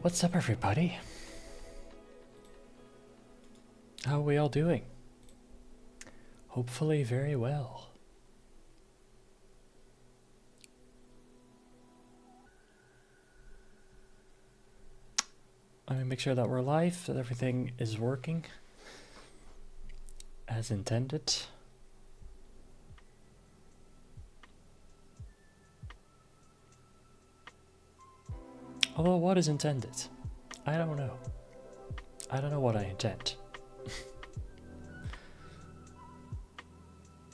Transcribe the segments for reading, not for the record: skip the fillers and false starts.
What's up, everybody? How are we all doing? Hopefully very well. Let me make sure that we're live, that everything is working as intended. Although, what is intended? I don't know. I don't know what I intend.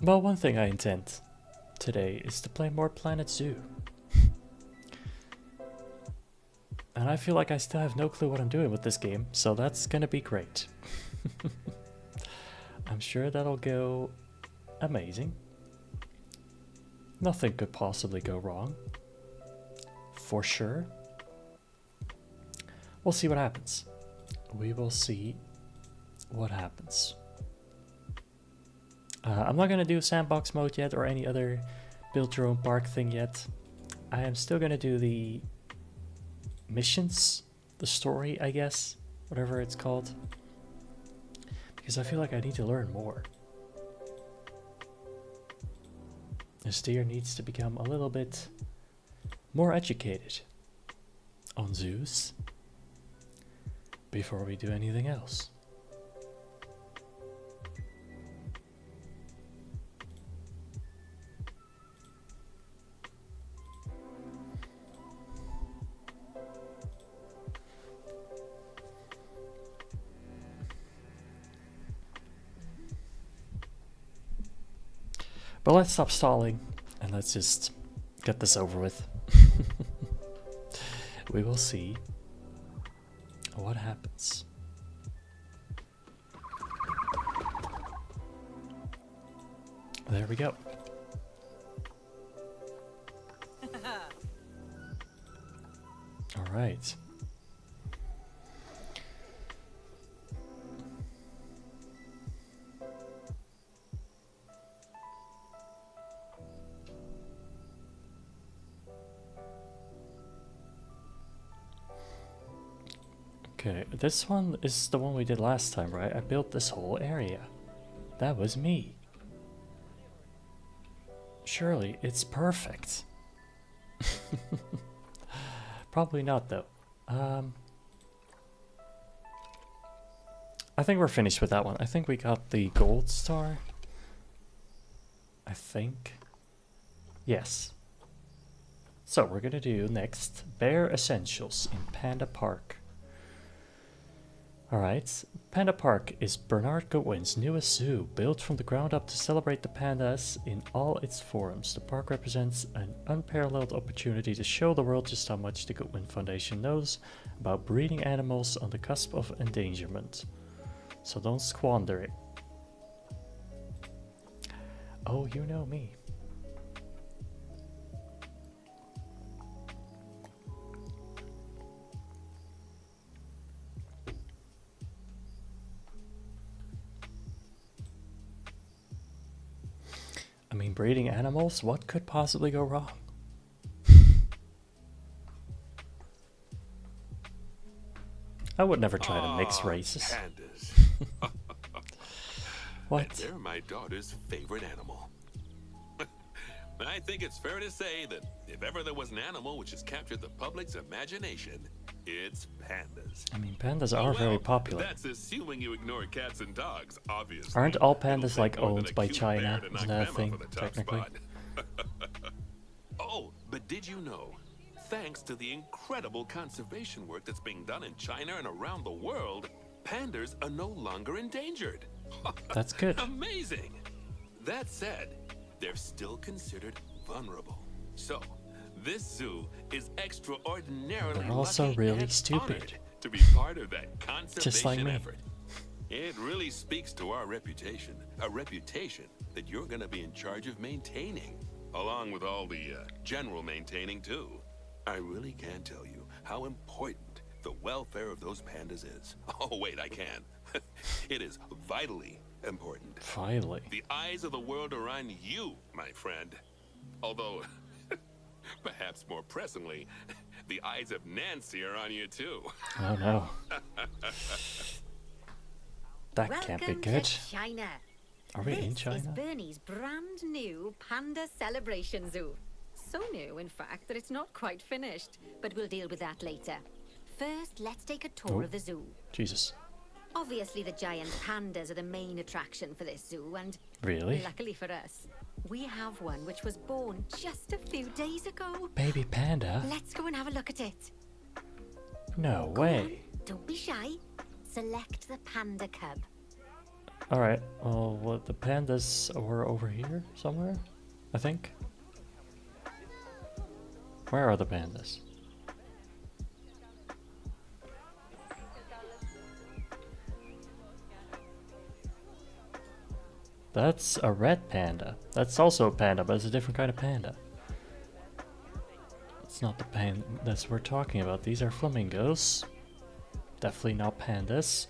Well, one thing I intend today is to play more Planet Zoo. And I feel like I still have no clue what I'm doing with this game, so that's gonna be great. I'm sure that'll go amazing. Nothing could possibly go wrong. For sure. We'll see what happens. We will see what happens. I'm not gonna do sandbox mode yet or any other build your own park thing yet. I am still gonna do the missions, the story, I guess, whatever it's called, because I feel like I need to learn more. This deer needs to become a little bit more educated on zoos before we do anything else. But let's stop stalling and let's just get this over with. We will see what happens. There we go. All right. Okay, this one is the one we did last time, right? I built this whole area. That was me. Surely, it's perfect. Probably not, though. I think we're finished with that one. I think we got the gold star. I think. Yes. So, we're gonna do next Bear Essentials in Panda Park. Alright, Panda Park is Bernard Goodwin's newest zoo, built from the ground up to celebrate the pandas in all its forms. The park represents an unparalleled opportunity to show the world just how much the Goodwin Foundation knows about breeding animals on the cusp of endangerment. So don't squander it. Oh, you know me. I mean, breeding animals, what could possibly go wrong? I would never try to mix races. Pandas. What? They're my daughter's favorite animal. I think it's fair to say that if ever there was an animal which has captured the public's imagination, it's pandas. I mean, pandas are very popular. That's assuming you ignore cats and dogs, obviously. Aren't all pandas It'll like take more than owned a by cute China? bear to knock Isn't that a them thing, off of the top technically? spot. Oh, but did you know, thanks to the incredible conservation work that's being done in China and around the world, pandas are no longer endangered. That's good. Amazing! That said, they're still considered vulnerable. So, this zoo is extraordinarily They're also lucky really and stupid. honored to be part of that conservation Just like me. effort. It really speaks to our reputation, a reputation that you're going to be in charge of maintaining, along with all the general maintaining too. I really can't tell you how important the welfare of those pandas is. Oh wait, I can. It is vitally important. Finally. The eyes of the world are on you, my friend. Although, perhaps more pressingly, the eyes of Nancy are on you too. Oh no. That can't be Welcome good. to China. Are we in This is China? Bernie's brand new Panda Celebration Zoo. So new, in fact, that it's not quite finished. But we'll deal with that later. First, let's take a tour Oh. of the zoo. Jesus. Obviously, the giant pandas are the main attraction for this zoo, and Really? luckily for us, we have one which was born just a few days ago. Baby panda? Let's go and have a look at it. No Go way. on, don't be shy. Select the panda cub. Alright, well, the pandas were over here somewhere, I think. Where are the pandas? That's a red panda. That's also a panda, but it's a different kind of panda. It's not the pandas we're talking about. These are flamingos. Definitely not pandas.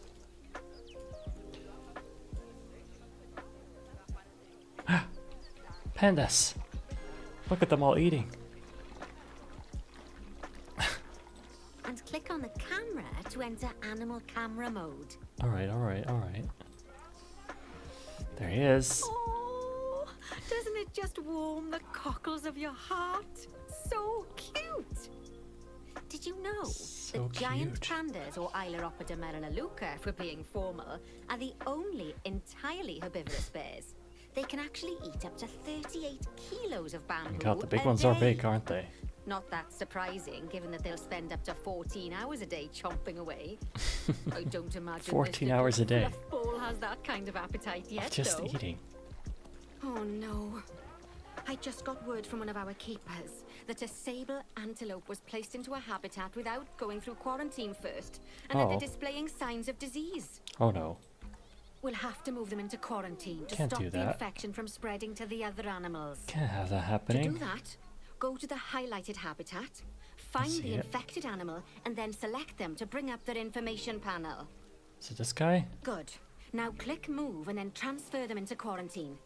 Pandas! Look at them all eating. And click on the camera to enter animal camera mode. Alright, alright, alright. There he is. Oh, doesn't it just warm the cockles of your heart? So cute! Did you know So that giant cute. pandas, or Ailuropoda merulaluca if we're being formal, are the only entirely herbivorous bears? They can actually eat up to 38 kilos of bamboo God, the big a ones are day. big, aren't they? Not that surprising, given that they'll spend up to 14 hours a day chomping away. I don't imagine 14 this hours a day. fluffball has that kind of appetite yet, Just though. eating. Oh no. I just got word from one of our keepers that a sable antelope was placed into a habitat without going through quarantine first, and that Oh. they're displaying signs of disease. Oh no. We'll have to move them into quarantine to Can't stop do the that. infection from spreading to the other animals. Can't have that To happening. do that, go to the highlighted habitat, find see the it. infected animal, and then select them to bring up their information panel. Is it this guy? Good. Now click move and then transfer them into quarantine.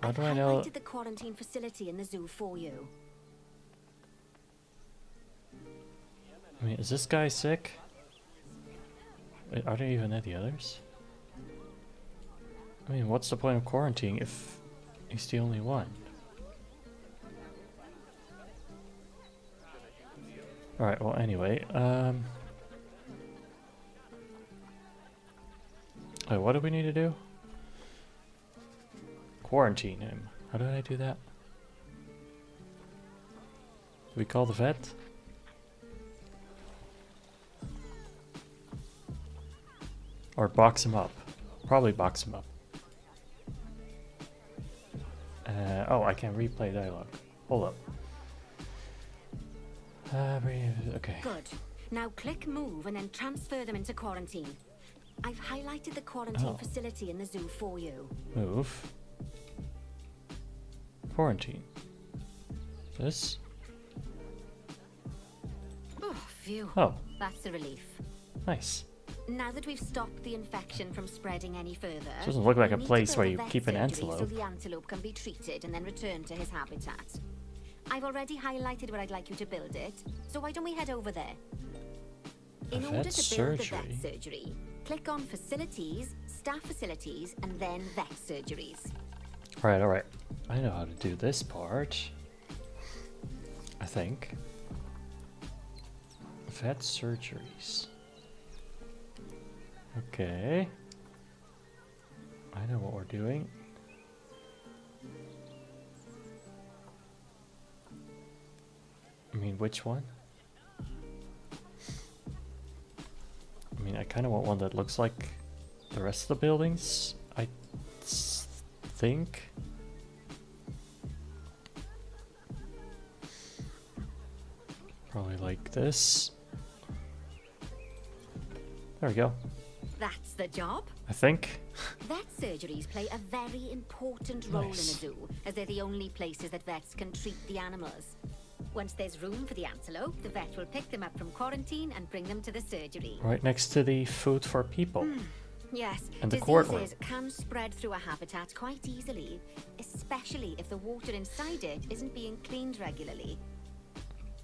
How I've do I know- highlighted the quarantine facility in the zoo for you. I mean, is this guy sick? Wait, are there even any others? I mean, what's the point of quarantining if he's the only one? Alright, well, anyway, wait, what do we need to do? Quarantine him. How did I do that? Do we call the vet? Or box him up? Probably box him up. Oh, I can replay dialogue. Hold up. Okay. Good. Now click move and then transfer them into quarantine. I've highlighted the quarantine Oh. facility in the zoo for you. Move. Quarantine. This? Oh, phew. Oh, That's a relief. nice. Now that we've stopped the infection from spreading any further, Doesn't look like we a need to place where build you a vet keep an surgery antelope. So the antelope can be treated and then returned to his habitat. I've already highlighted where I'd like you to build it, so why don't we head over there? In order vet to build the surgery? vet surgery, click on facilities, staff facilities, and then vet surgeries. Alright, alright. I know how to do this part. I think. Vet surgeries. Okay. I know what we're doing. I mean, which one? I mean, I kind of want one that looks like the rest of the buildings, I think. Probably like this. There we go. That's the job. I think. Vet surgeries play a very important role Nice. in a zoo, as they're the only places that vets can treat the animals. Once there's room for the antelope, the vet will pick them up from quarantine and bring them to the surgery. Right next to the food for people. Yes, And the courtroom. diseases can spread through a habitat quite easily, especially if the water inside it isn't being cleaned regularly.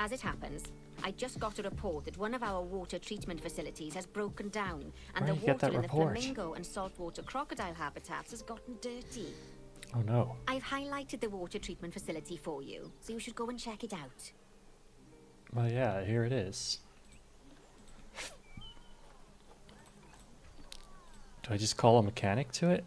As it happens, I just got a report that one of our water treatment facilities has broken down, and Where the did you get water that in report? the flamingo and saltwater crocodile habitats has gotten dirty. Oh no. I've highlighted the water treatment facility for you, so you should go and check it out. Well, yeah, here it is. Do I just call a mechanic to it?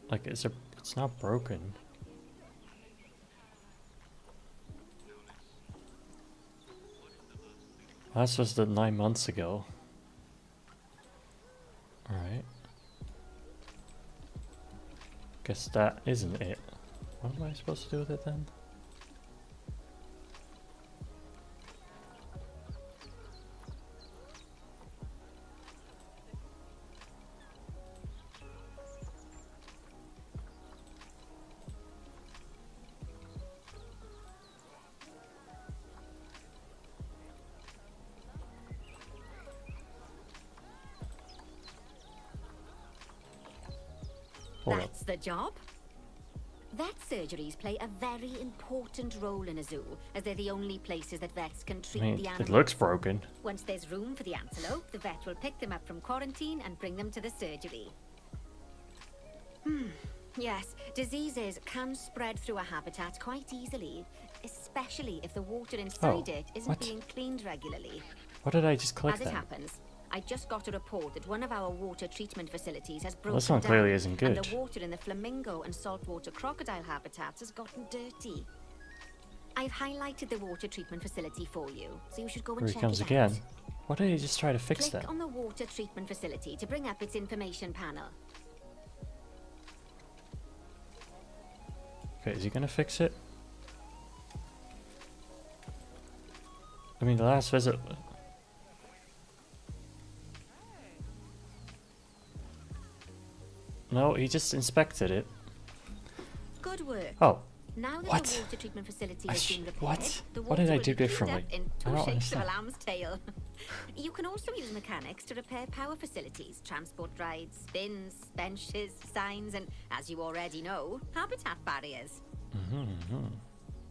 Like, is there, it's not broken. This was the 9 months ago. Alright. Guess that isn't it. What am I supposed to do with it then? Hold up. That's the job. Vet surgeries play a very important role in a zoo, as they're the only places that vets can I treat mean, the it animals. looks broken. Once there's room for the antelope, the vet will pick them up from quarantine and bring them to the surgery. Yes, diseases can spread through a habitat quite easily, especially if the water inside it isn't what? being cleaned regularly. What did I just click As it then? happens, I just got a report that one of our water treatment facilities has broken This one down, clearly isn't and good. the water in the flamingo and saltwater crocodile habitats has gotten dirty. I've highlighted the water treatment facility for you, so you should go and Here he check comes it again. out. Why did he just try to fix Click that? on the water treatment facility to bring up its information panel. Okay, is he gonna fix it? I mean, the last visit... No, he just inspected it. Good work. Oh, Now that What? the water treatment facility I has sh- been repaired, what? the What water did I will do be cleaned differently? up in I two don't shakes of a understand. lamb's tail. You can also use mechanics to repair power facilities, transport rides, spins, benches, signs, and, as you already know, habitat barriers.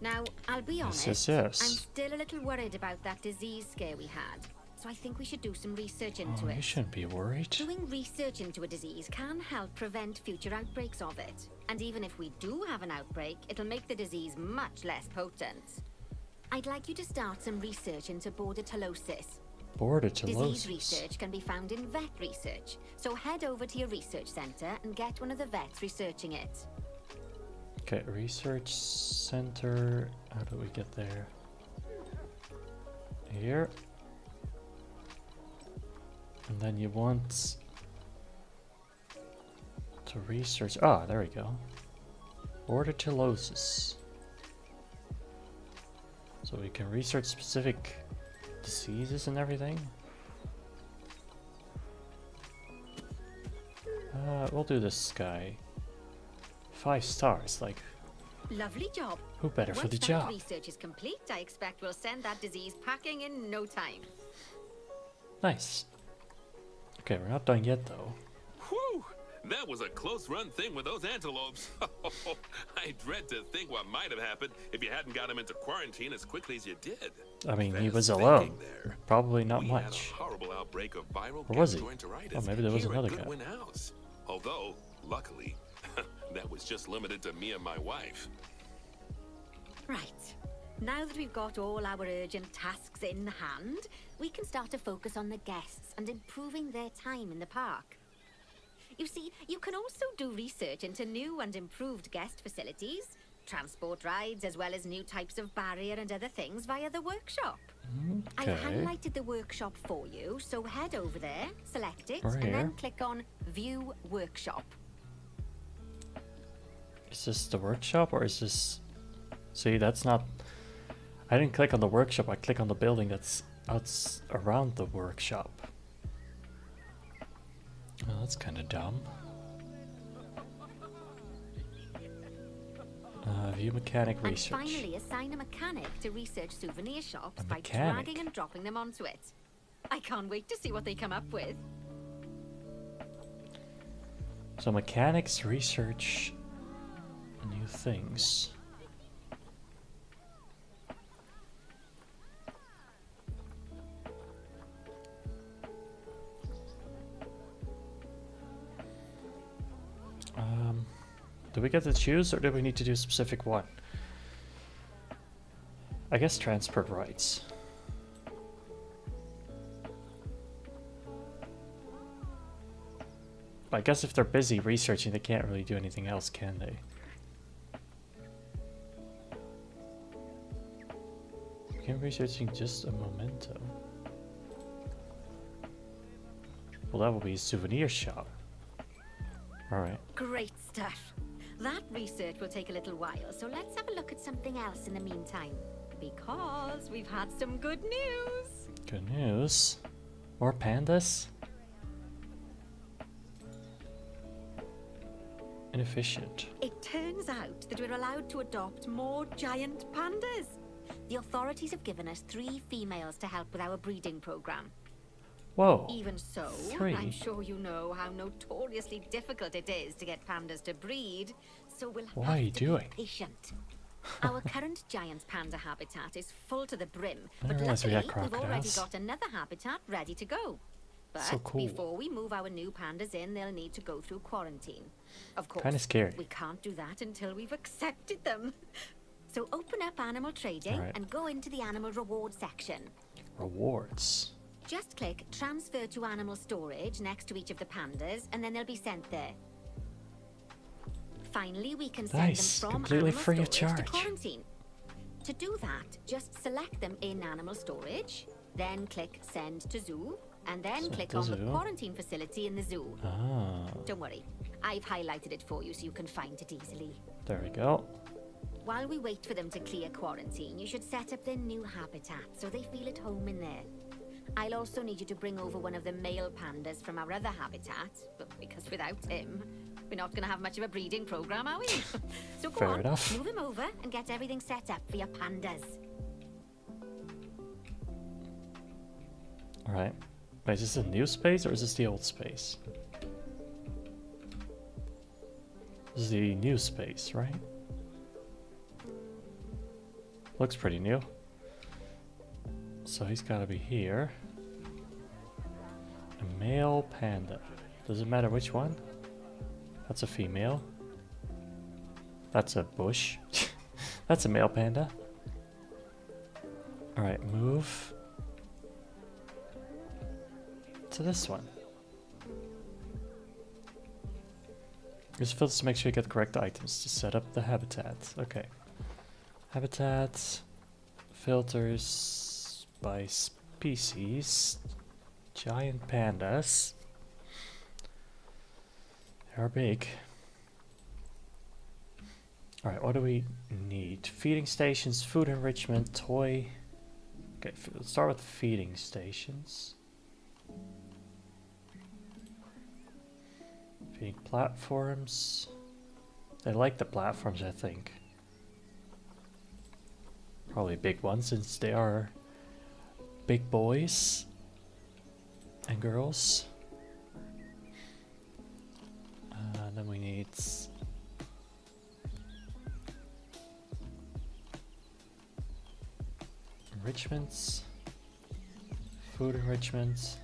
Now, I'll be honest, yes. I'm still a little worried about that disease scare we had, so I think we should do some research into Oh, it. you shouldn't be worried. Doing research into a disease can help prevent future outbreaks of it. And even if we do have an outbreak, it'll make the disease much less potent. I'd like you to start some research into bordetalosis. Disease Bordetalosis. research can be found in vet research, so head over to your research center and get one of the vets researching it. Okay, research center. How do we get there? Here. And then you want to research. Ah, there we go. Bordetalosis. So we can research specific diseases and everything. We'll do this guy. 5 stars, like, Lovely job. who better for Once the that job? research is complete, I expect we'll send that disease packing in no time. Nice. Okay, we're not done yet though. Whew! That was a close run thing with those antelopes. I dread to think what might have happened if you hadn't got him into quarantine as quickly as you did. I mean, he Fast was thinking alone. there. Probably not We much. had a horrible outbreak of viral Or was he? gastroenteritis Oh, maybe there was here another at guy. Goodwin House. Although, luckily, that was just limited to me and my wife. Right. Now that we've got all our urgent tasks in hand, we can start to focus on the guests and improving their time in the park. You see, you can also do research into new and improved guest facilities, transport rides, as well as new types of barrier and other things via the workshop. I've Okay. highlighted the workshop for you, so head over there, select it, Right and then here. click on View Workshop. Is this the workshop or is this... See, that's not... I didn't click on the workshop, I click on the building that's around the workshop. Oh, that's kind of dumb. View mechanic And research. finally, assign a mechanic to research souvenir shops A by mechanic? dragging and dropping them onto it. I can't wait to see what they come up with. So mechanics, research, new things. Do we get to choose, or do we need to do a specific one? I guess transport rights. I guess if they're busy researching, they can't really do anything else, can they? Begin researching just a memento. Well, that will be a souvenir shop. Alright. Great stuff. That research will take a little while, so let's have a look at something else in the meantime. Because we've had some good news. Good news. More pandas? Inefficient. It turns out that we're allowed to adopt more giant pandas. The authorities have given us 3 females to help with our breeding program. Whoa. Even so, 3. I'm sure you know how notoriously difficult it is to get pandas to breed, so we'll What have are you to doing? be patient. Our current giant panda habitat is full to the brim, I but didn't realize we luckily had we've already crocodiles. got another habitat ready to go. But So cool. before we move our new pandas in, they'll need to go through quarantine. Of course, Kinda scary. we can't do that until we've accepted them. So open up animal trading Alright. and go into the animal reward section. Rewards. Just click transfer to animal storage next to each of the pandas, and then they'll be sent there. Finally, we can send Nice. them from Completely animal free of storage to charge. quarantine. To do that, just select them in animal storage, then click send to zoo, and then Send click to on the zoo. quarantine facility in the zoo. Ah, Don't worry, I've highlighted it for you so you can find it easily. there we go. While we wait for them to clear quarantine, you should set up their new habitat so they feel at home in there. I'll also need you to bring over one of the male pandas from our other habitat, but because without him, we're not going to have much of a breeding program, are we? So go Fair on, enough. move him over and get everything set up for your pandas. Alright. Wait, is this a new space or is this the old space? This is the new space, right? Looks pretty new. So he's gotta be here. A male panda. Does it matter which one? That's a female. That's a bush. That's a male panda. Alright, move to this one. Use filters to make sure you get the correct items to set up the habitat. Okay. Habitat, filters by species, giant pandas. They are big. Alright, what do we need? Feeding stations, food enrichment, toy. Okay, let's start with feeding stations. Feeding platforms. They like the platforms, I think. Probably big ones since they are big boys and girls. Then we need enrichments, food enrichments,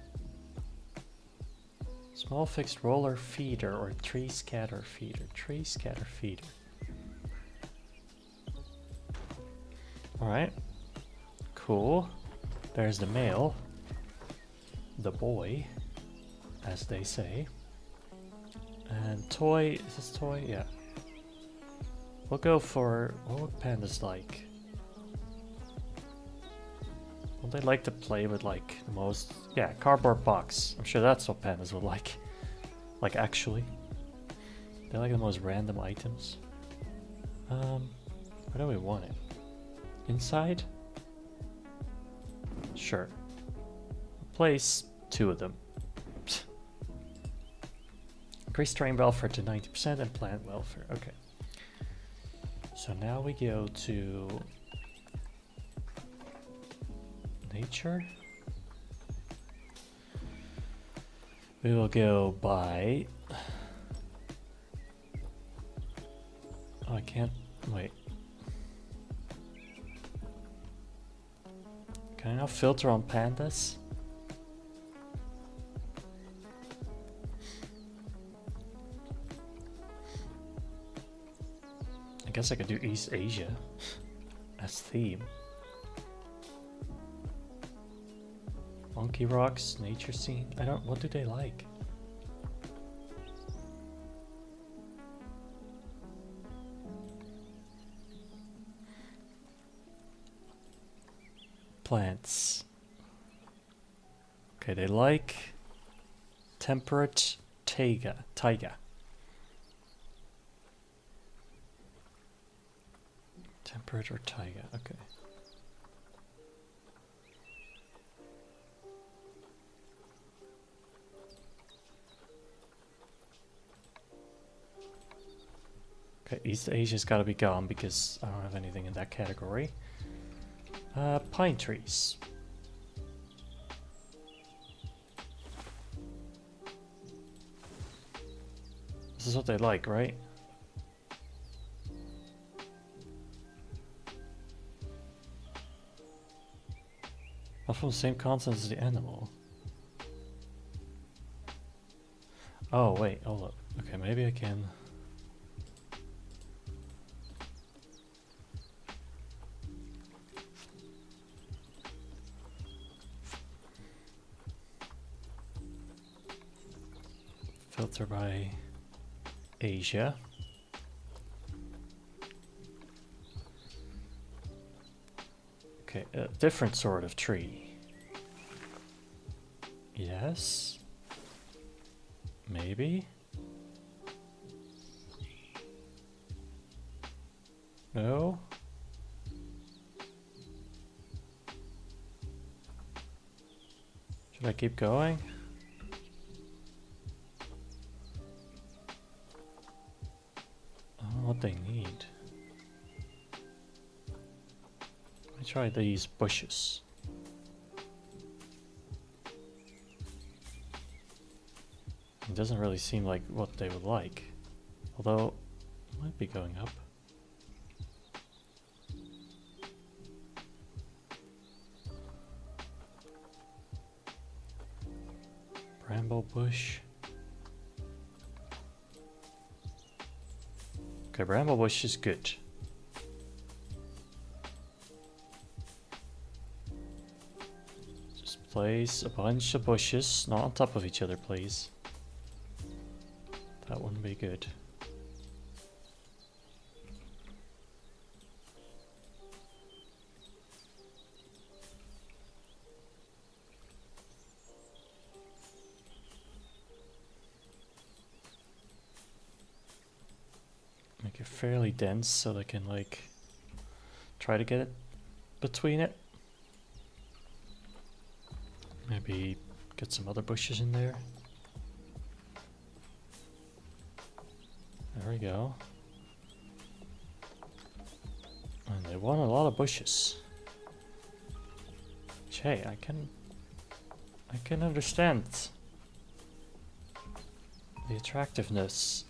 small fixed roller feeder or tree scatter feeder. Tree scatter feeder. Alright. Cool. There's the male. The boy, as they say. And toy, is this toy? Yeah. We'll go for, what would pandas like? Well, they like to play with like the most, yeah, cardboard box. I'm sure that's what pandas would like. Like actually. They like the most random items. Where do we want it? Inside? Sure. Place 2 of them. Increase terrain welfare to 90% and plant welfare. Okay. So now we go to nature. We will go by Oh, I can't. Wait. Can I now filter on pandas? I guess I could do East Asia as theme. Monkey rocks, nature scene. I don't. What do they like? Plants. Okay, they like temperate taiga. Temperate or taiga, okay. Okay, East Asia's gotta be gone because I don't have anything in that category. Pine trees. This is what they like, right? Not from the same continent as the animal. Oh, wait, hold up. Okay, maybe I can... filter by Asia. Okay, a different sort of tree. Yes. Maybe. No. Should I keep going? What they need. Let me try these bushes. It doesn't really seem like what they would like, although it might be going up. Bramble bush. Okay, bramble bush is good. Just place a bunch of bushes, not on top of each other, please. That wouldn't be good. Make it fairly dense so they can like try to get it between it. Maybe get some other bushes in there. There we go. And they want a lot of bushes. Which, hey, I can understand the attractiveness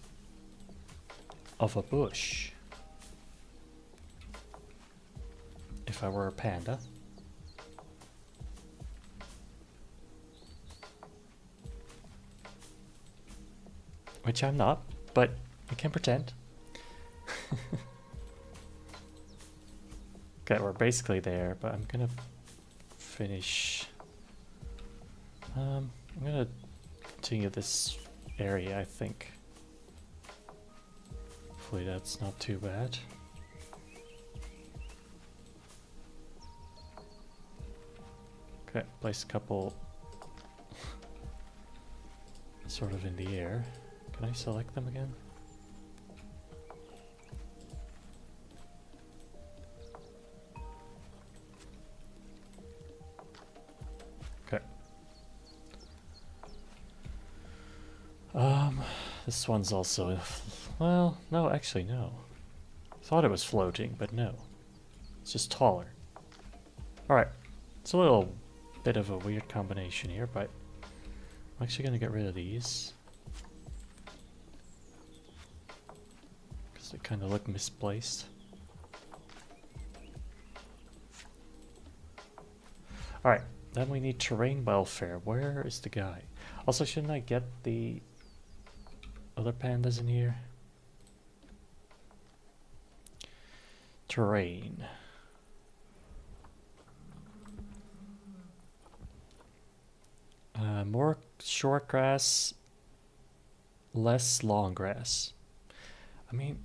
of a bush. If I were a panda. Which I'm not, but I can pretend. Okay, we're basically there, but I'm gonna finish. I'm gonna continue this area, I think. Hopefully that's not too bad. Okay, place a couple sort of in the air. Can I select them again? Okay. This one's also, well, no, actually no. Thought it was floating, but no. It's just taller. Alright, it's a little bit of a weird combination here, but I'm actually gonna get rid of these. Because they kind of look misplaced. Alright, then we need terrain welfare. Where is the guy? Also, shouldn't I get the other pandas in here? Terrain. More short grass, less long grass. I mean,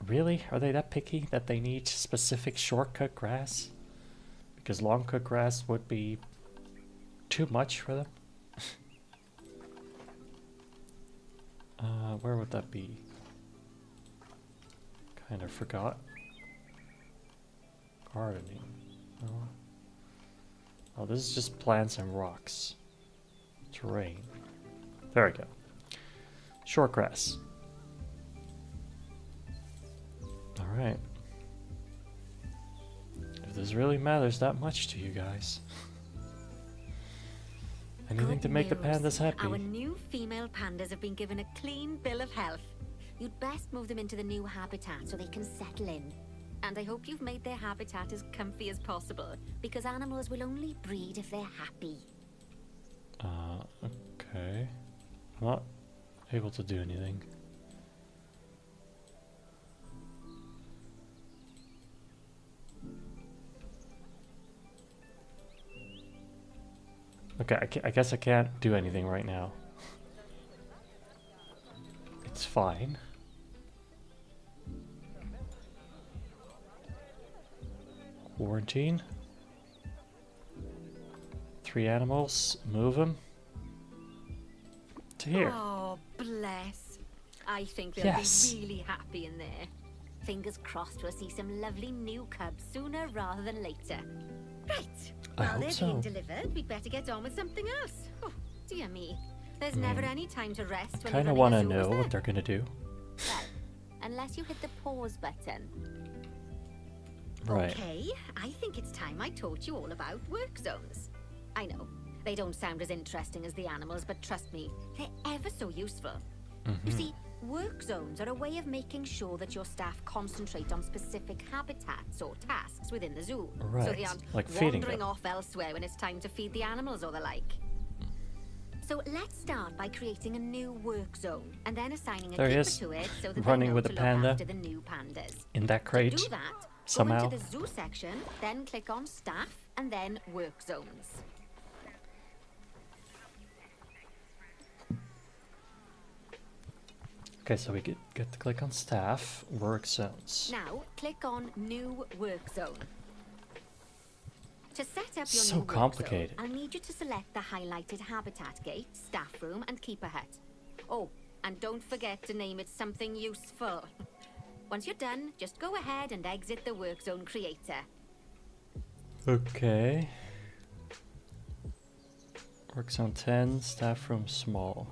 really? Are they that picky that they need specific shortcut grass? Because long cut grass would be too much for them. Where would that be? Kind of forgot. Gardening. Oh. Oh, this is just plants and rocks. Terrain. There we go. Short grass. Alright. If this really matters that much to you guys. Anything to make the pandas happy. Our new female pandas have been given a clean bill of health. You'd best move them into the new habitat so they can settle in. And I hope you've made their habitat as comfy as possible, because animals will only breed if they're happy. Okay. I'm not able to do anything. Okay, I guess I can't do anything right now. It's fine. Quarantine. 3 animals. Move them. To here. Oh, bless. I think they'll Yes. be really happy in there. Fingers crossed we'll see some lovely new cubs sooner rather than later. Right. I Well, hope they're so. being delivered. We'd better get on with something else. Oh, dear me. There's never any time to rest when Kind you're of running want a to zoo, know is there? what they're gonna do. Well, unless you hit the pause button. Right. Okay, I think it's time I taught you all about work zones. I know, they don't sound as interesting as the animals, but trust me, they're ever so useful. You see, work zones are a way of making sure that your staff concentrate on specific habitats or tasks within the zoo. So Right, they aren't like feeding wandering them. off elsewhere when it's time to feed the animals or the like. So let's start by creating a new work zone and then assigning a There he keeper is, to it so that running they know with to the look panda after the new pandas. in that To crate. do that, somehow. go into the zoo section, then click on staff and then work zones. Okay, so we get to click on staff, work zones. Now, click on New Work Zone. To set up your So new work complicated. zone, I'll need you to select the highlighted habitat gate, staff room, and keeper hut. Oh, and don't forget to name it something useful. Once you're done, just go ahead and exit the work zone creator. Okay. Work zone 10, staff room small.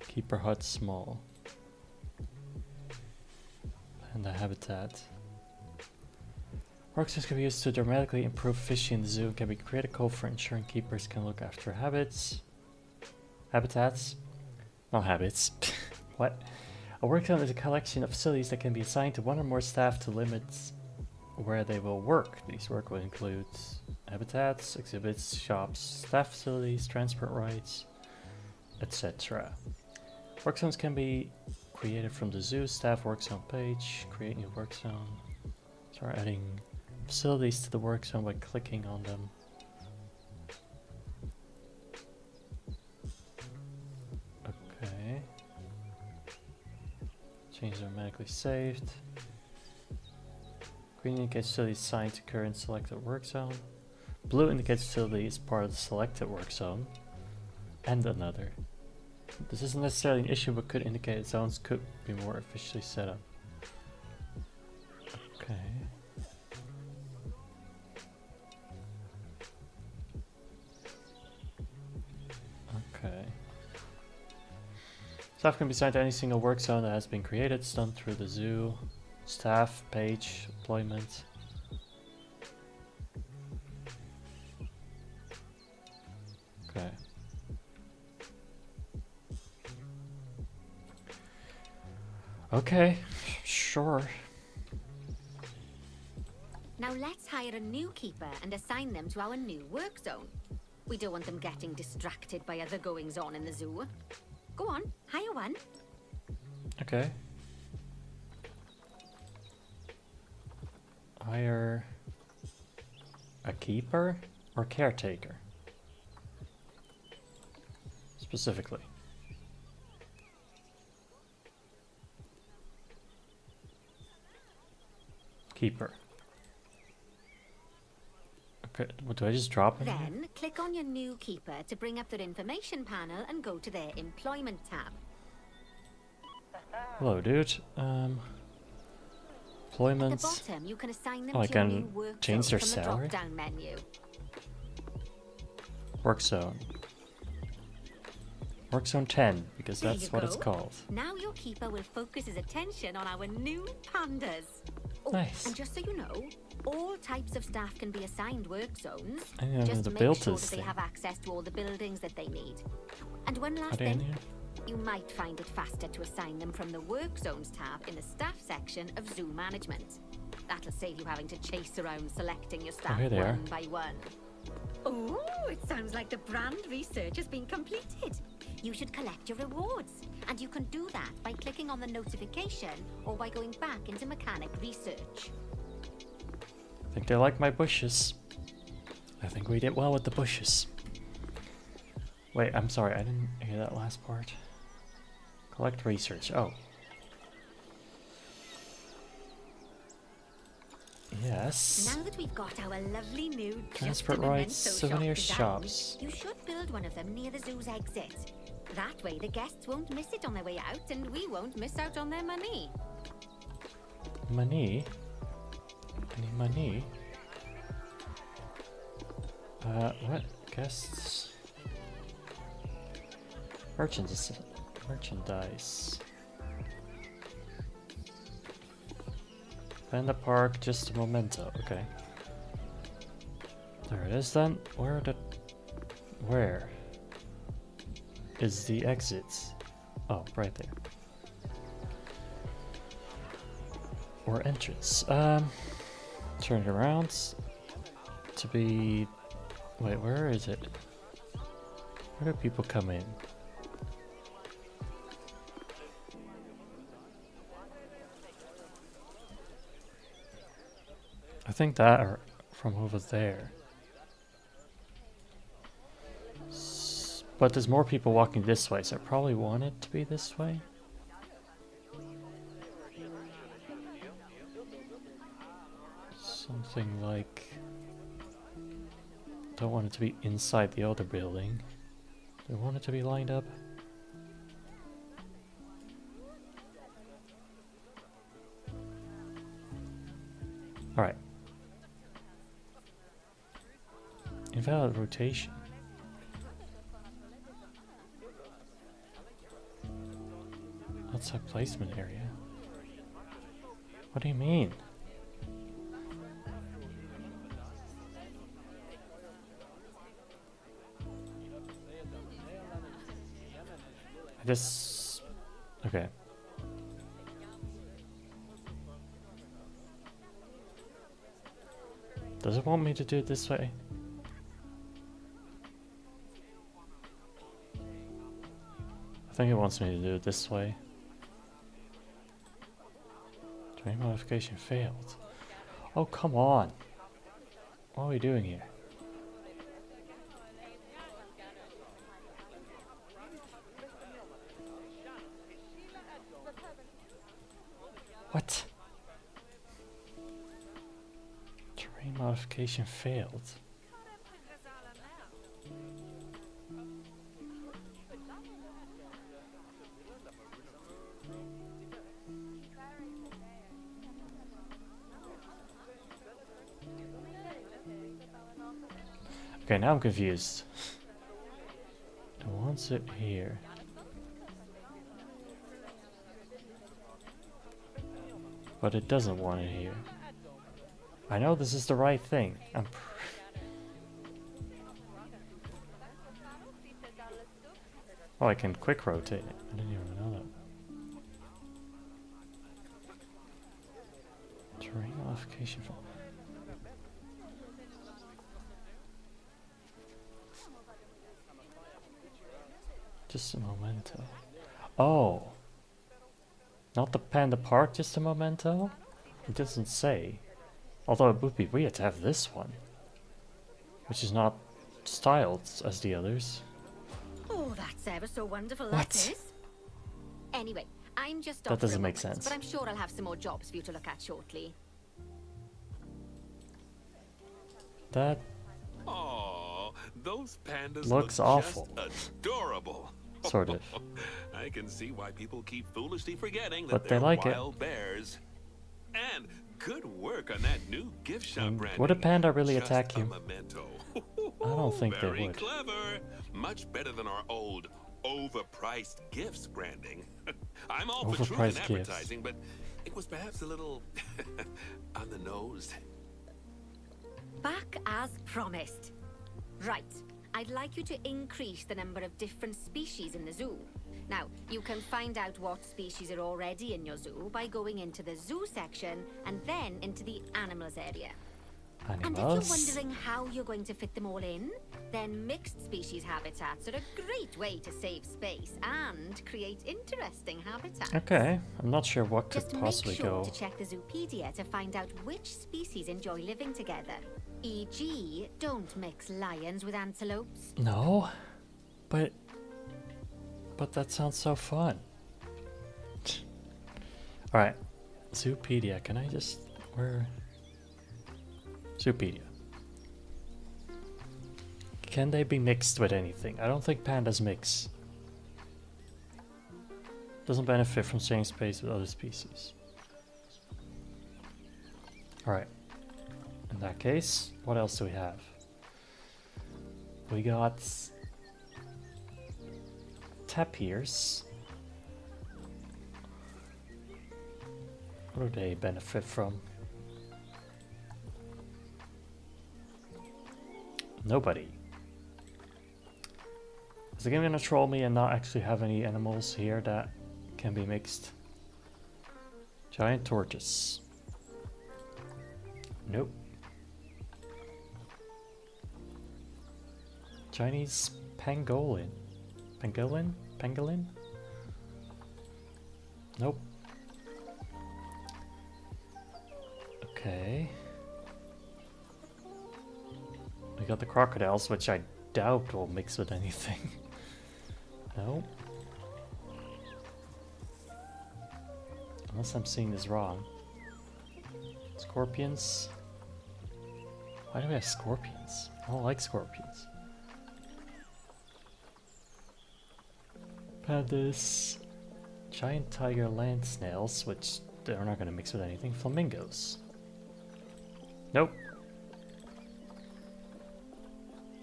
Keeper hut small. And the habitat. Work zones can be used to dramatically improve efficiency in the zoo and can be critical for ensuring keepers can look after habitats. Not habits. What? A work zone is a collection of facilities that can be assigned to one or more staff to limit where they will work. These work will include habitats, exhibits, shops, staff facilities, transport rights, etc. Work zones can be created from the zoo staff work zone page. Create new work zone. Start adding facilities to the work zone by clicking on them. Okay. Change automatically saved. Green indicates facility assigned to current selected work zone. Blue indicates facility is part of the selected work zone. And another. This isn't necessarily an issue, but could indicate that zones could be more efficiently set up. Okay. Okay. Staff can be assigned to any single work zone that has been created. It's done through the zoo. Staff, page, employment. Okay. Okay, sure. Now let's hire a new keeper and assign them to our new work zone. We don't want them getting distracted by other goings-on in the zoo. Go on, hire one. Okay. Hire a keeper or caretaker? Specifically. Keeper. Okay, what, do I just drop it? Then click on your new keeper to bring up their information panel and go to their employment tab. Hello, dude. At Employment. the bottom, you can assign them Oh, I to your can new work change zone their from salary? the drop-down menu. Work zone. Work zone 10, because There that's you what it's go. called. Now your keeper will focus his attention on our new pandas. Oh, Nice. and just so you know, all types of staff can be assigned work zones. I didn't know Just to make build sure this that they thing. have access to all the buildings that they need. And one Are last they in thing, here? you might find it faster to assign them from the work zones tab in the staff section of zoo management. That'll save you having to chase around selecting your staff here they are. one by one. Oh, it sounds like the brand research has been completed. You should collect your rewards, and you can do that by clicking on the notification or by going back into mechanic research. I think they like my bushes. I think we did well with the bushes. Wait, I'm sorry, I didn't hear that last part. Collect research. Oh. Yes. Now that we've got our lovely new Transport just-a-memento rights, souvenir shop shops. designed, you should build one of them near the zoo's exit. That way the guests won't miss it on their way out and we won't miss out on their money. Money? Any money? What? Guests? Merchandise. Panda Park, just a memento. Okay. There it is then. Where is the exit? Oh, right there. Or entrance. Turn it around to be. Wait, where is it? Where do people come in? I think that are from over there. But there's more people walking this way, so I probably want it to be this way. Something like... Don't want it to be inside the other building. Do I want it to be lined up? Alright. Invalid rotation. Outside placement area. What do you mean? I just... Okay. Does it want me to do it this way? I think it wants me to do it this way. Terrain modification failed. Oh, come on. What are we doing here? What? Terrain modification failed. Okay, now I'm confused. It wants it here. But it doesn't want it here. I know this is the right thing. Oh, I can quick rotate it. I didn't even know that. modification from. Just a memento. Oh, not the panda park, just a memento? It doesn't say. Although it would be weird to have this one, which is not styled as the others. Oh, that's ever so wonderful, What? that is. Anyway, I'm just That off for a doesn't make moment, sense. but I'm sure I'll have some more jobs for you to look at shortly. That Oh, those pandas looks look awful. just adorable. Sort of. I can see why people keep foolishly forgetting that But they they're like it. wild bears. And good work on that new gift shop And branding. would a panda really Just attack a you? memento. I don't think they Very would. clever. Much better than our old overpriced gifts branding. I'm all for truth in Overpriced gifts. advertising, but it was perhaps a little on the nose. Back as promised. Right, I'd like you to increase the number of different species in the zoo. Now, you can find out what species are already in your zoo by going into the zoo section and then into the animals area. And if you're Animals. wondering how you're going to fit them all in, then mixed species habitats are a great way to save space and create interesting habitats. Okay, I'm not sure what could Just make possibly sure go. to check the Zoopedia to find out which species enjoy living together. E.g., don't mix lions with antelopes. No, but that sounds so fun. All right, Zoopedia. Can I just where? Zoopedia. Can they be mixed with anything? I don't think pandas mix. Doesn't benefit from sharing space with other species. All right. In that case, what else do we have? We got tapirs. What do they benefit from? Nobody. Is the game gonna troll me and not actually have any animals here that can be mixed? Giant tortoise. Nope. Chinese pangolin. Pangolin? Pangolin? Nope. Okay. We got the crocodiles, which I doubt will mix with anything. No. Unless I'm seeing this wrong. Scorpions. Why do we have scorpions? I don't like scorpions. Pandas. Giant tiger land snails, which they're not going to mix with anything. Flamingos. Nope.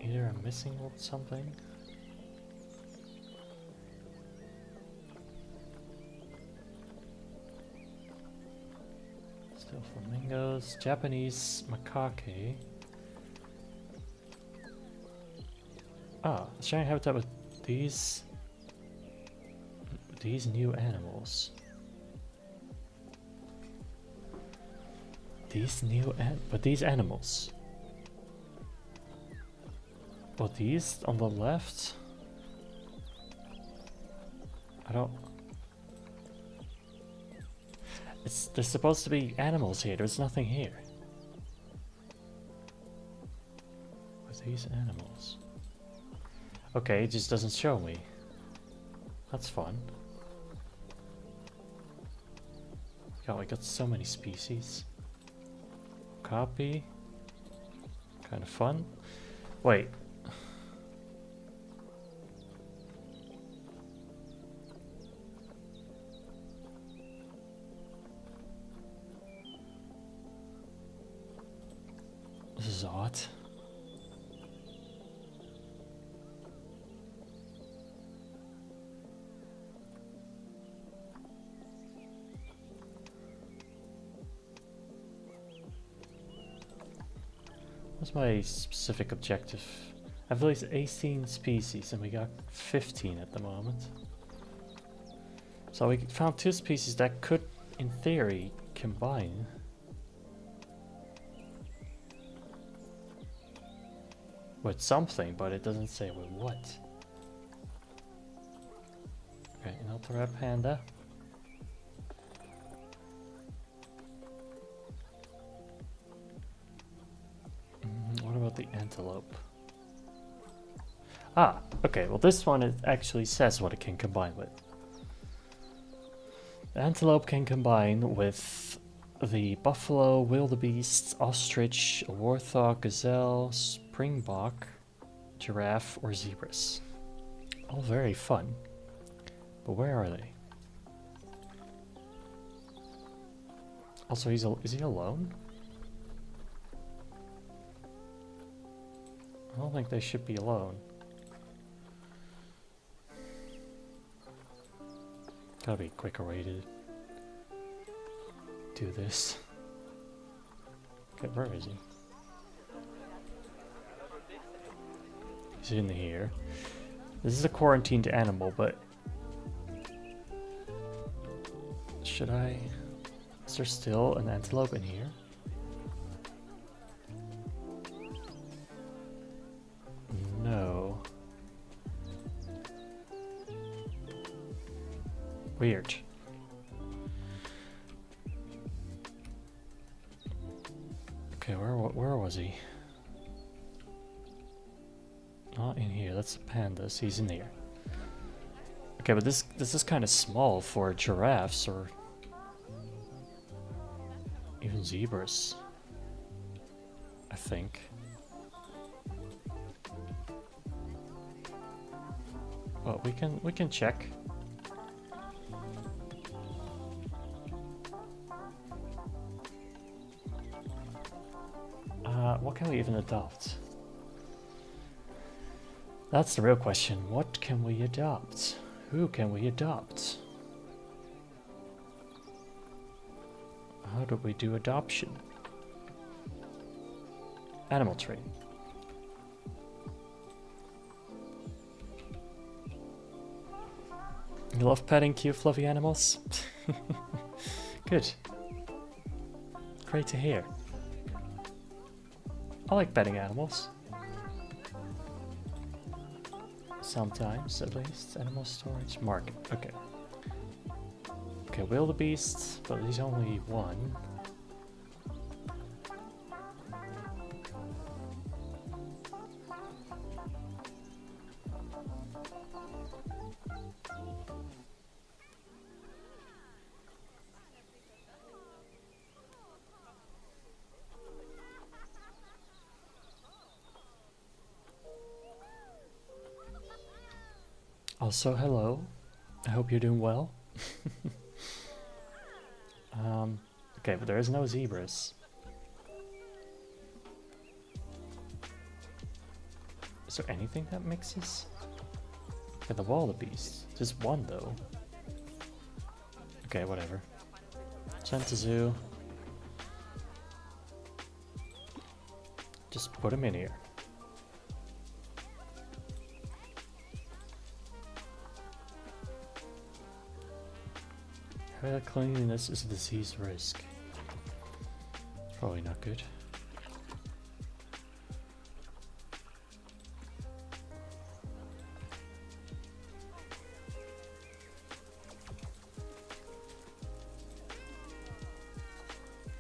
Either I'm missing something. Still flamingos. Japanese macaque. Ah, sharing habitat with these new animals. But these animals. But these on the left, I don't. There's supposed to be animals here. There's nothing here. With these animals. Okay, it just doesn't show me. That's fun. God, we got so many species. Copy. Kind of fun. Wait. This is odd. What's my specific objective? I've released 18 species and we got 15 at the moment. So we found 2 species that could, in theory, combine. with something, but it doesn't say with what. Okay, another panda. What about the antelope? Ah, okay, well this one, it actually says what it can combine with. The antelope can combine with the buffalo, wildebeest, ostrich, warthog, gazelle, springbok, giraffe, or zebras. All very fun. But where are they? Also, is he alone? I don't think they should be alone. Gotta be a quicker way to do this. Okay, where is he? He's in here. This is a quarantined animal, but should I? Is there still an antelope in here? No. Weird. Okay, where was he? Not in here. That's the pandas. He's in here. Okay, but this is kind of small for giraffes or even zebras, I think. Well, we can check. What can we even adopt? That's the real question. What can we adopt? Who can we adopt? How do we do adoption? Animal training. You love petting cute fluffy animals? Good. Great to hear. I like petting animals. Sometimes, at least. Animal storage market. Okay. Okay, wildebeest, but he's only one. Also, hello. I hope you're doing well. Okay, but there is no zebras. Is there anything that mixes? Okay, the wildebeest. Just one though. Okay, whatever. Zoo. Just put him in here. Cleanliness is a disease risk. Probably not good.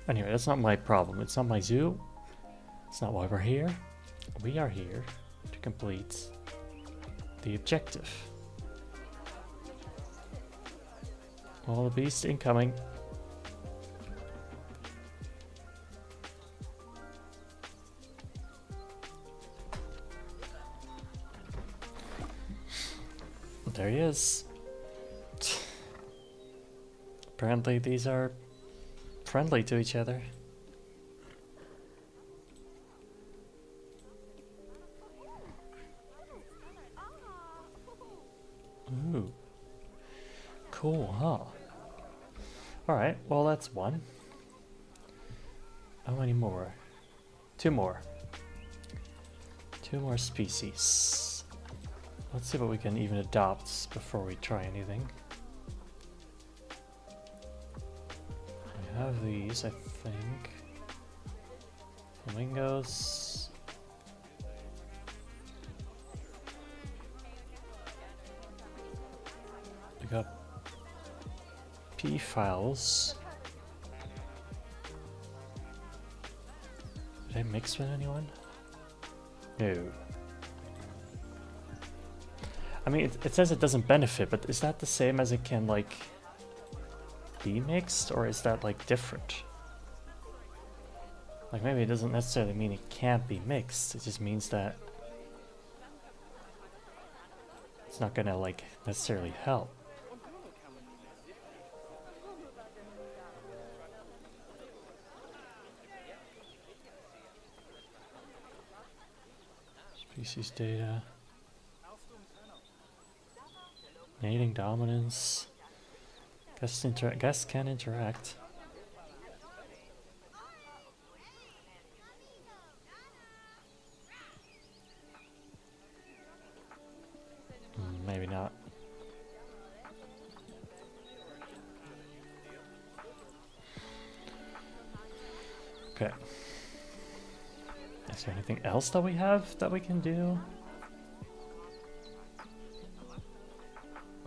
Anyway, that's not my problem. It's not my zoo. It's not why we're here. We are here to complete the objective. All the beast incoming. There he is. Apparently these are friendly to each other. Ooh. Cool, huh? Alright, well that's one. How many more? Two more. Two more species. Let's see what we can even adopt before we try anything. We have these, I think. Flamingos. P files. Did I mix with anyone? No. I mean, it says it doesn't benefit, but is that the same as it can, like, be mixed, or is that, like, different? Like, maybe it doesn't necessarily mean it can't be mixed, it just means that it's not gonna, like, necessarily help. Species data. Mating dominance. Guests can interact. Maybe not. Okay. Is there anything else that we have that we can do?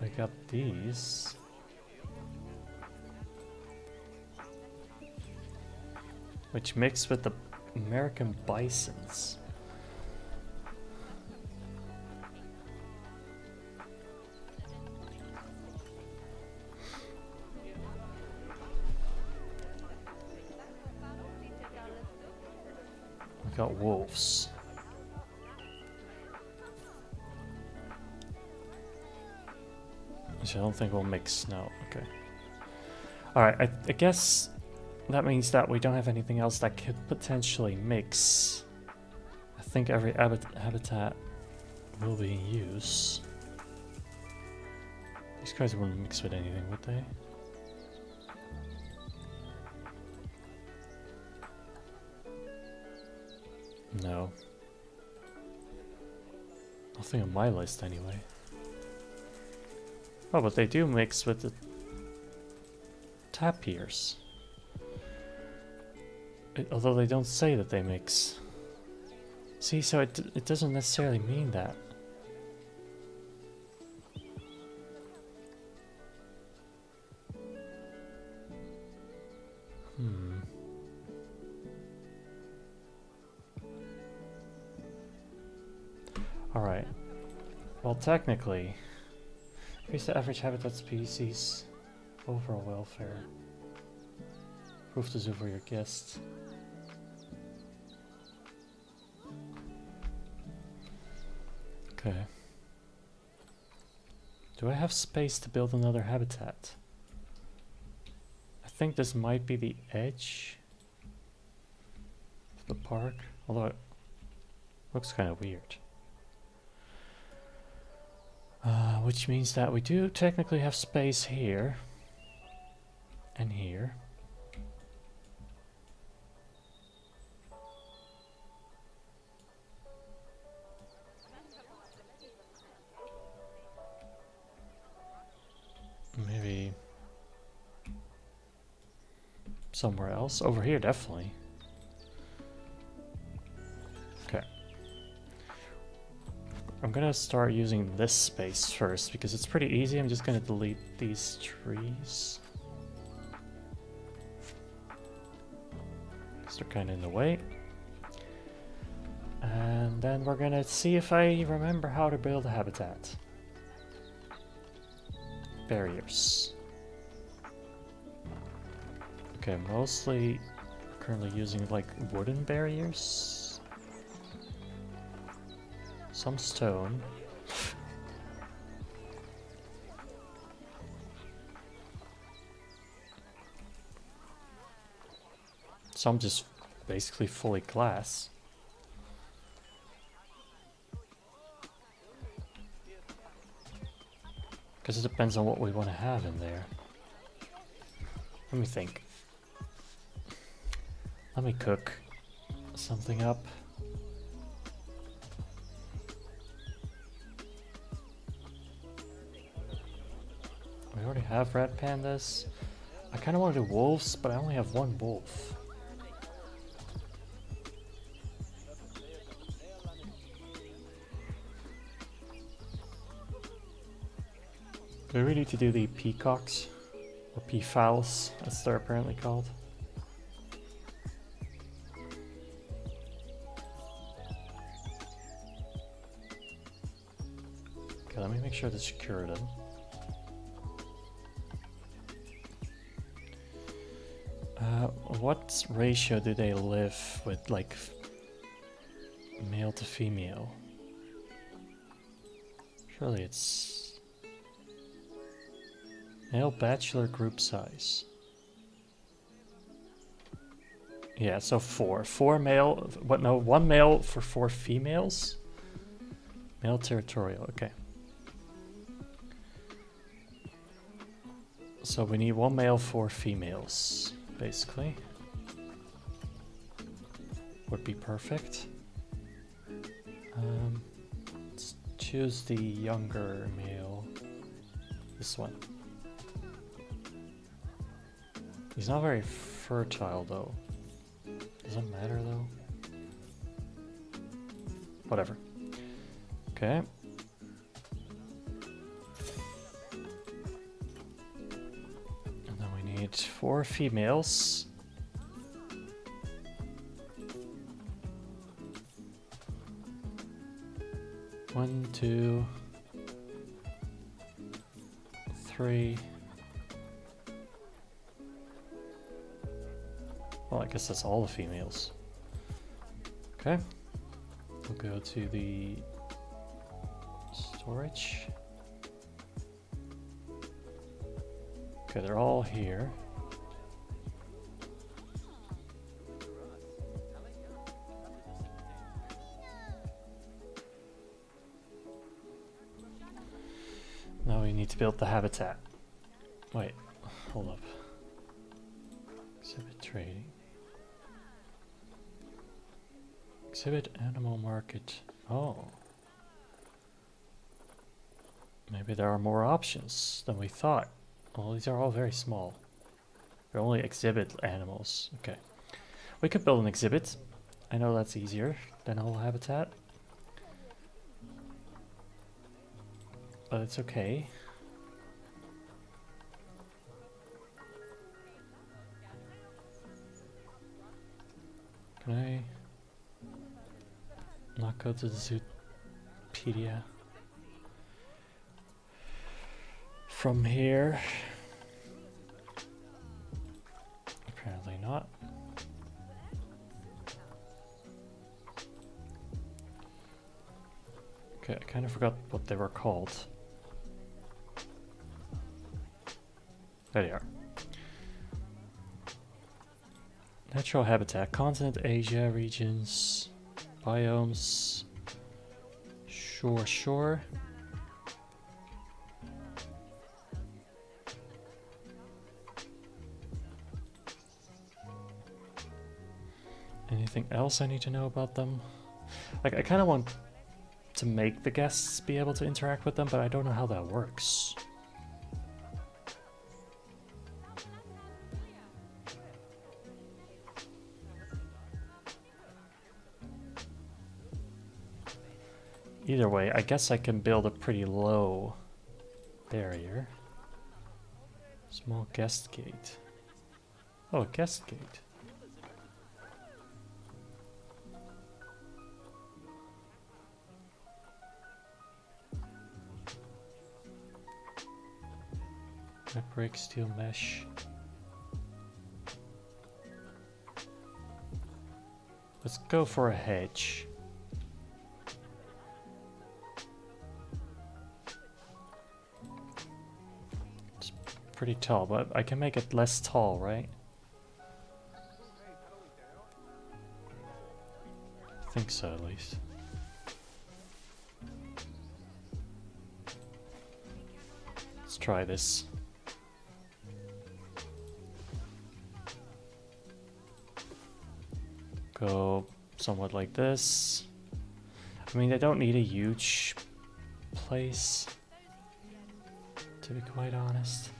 We got these. Which mix with the American bisons. We got wolves. Which I don't think will mix. No, okay. Alright, I guess that means that we don't have anything else that could potentially mix. I think every habitat will be in use. These guys wouldn't mix with anything, would they? No. Nothing on my list anyway. Oh, but they do mix with the tapirs. Although they don't say that they mix. See, so it doesn't necessarily mean that. Alright. Well, technically, increase the average habitat species, overall welfare, proof the zoo for your guests. Okay. Do I have space to build another habitat? I think this might be the edge of the park, although it looks kind of weird. Which means that we do technically have space here and here. Maybe somewhere else. Over here, definitely. Okay. I'm gonna start using this space first because it's pretty easy. I'm just gonna delete these trees because they're kind of in the way. And then we're gonna see if I remember how to build a habitat. Barriers. Okay, mostly currently using like wooden barriers. Some stone. Some just basically fully glass. Because it depends on what we want to have in there. Let me think. Let me cook something up. We already have red pandas. I kind of want to do wolves, but I only have one wolf. Do we really need to do the peacocks? Or peafowls, as they're apparently called. Okay, let me make sure to secure them. What ratio do they live with, like, male to female? Surely it's male bachelor group size. Yeah, so 4. 4 male, what, no, 1 male for 4 females? Male territorial, okay. So we need 1 male, 4 females, basically. Would be perfect. Let's choose the younger male. This one. He's not very fertile though. Doesn't matter though. Whatever. Okay. And then we need 4 females. One, 2, 3. Well, I guess that's all the females. Okay. We'll go to the storage. Okay, they're all here. Now we need to build the habitat. Wait, hold up. Exhibit trading. Exhibit animal market. Oh. Maybe there are more options than we thought. Well, these are all very small. They're only exhibit animals. Okay. We could build an exhibit. I know that's easier than a whole habitat. But it's okay. Can I not go to the Zoopedia? From here? Apparently not. Okay, I kind of forgot what they were called. There they are. Natural habitat, continent, Asia, regions, biomes, sure. Anything else I need to know about them? Like, I kind of want to make the guests be able to interact with them, but I don't know how that works. Either way, I guess I can build a pretty low barrier. Small guest gate. Oh, a guest gate. Red brick, steel mesh. Let's go for a hedge. It's pretty tall, but I can make it less tall, right? I think so, at least. Let's try this. Go somewhat like this. I mean, I don't need a huge place, to be quite honest.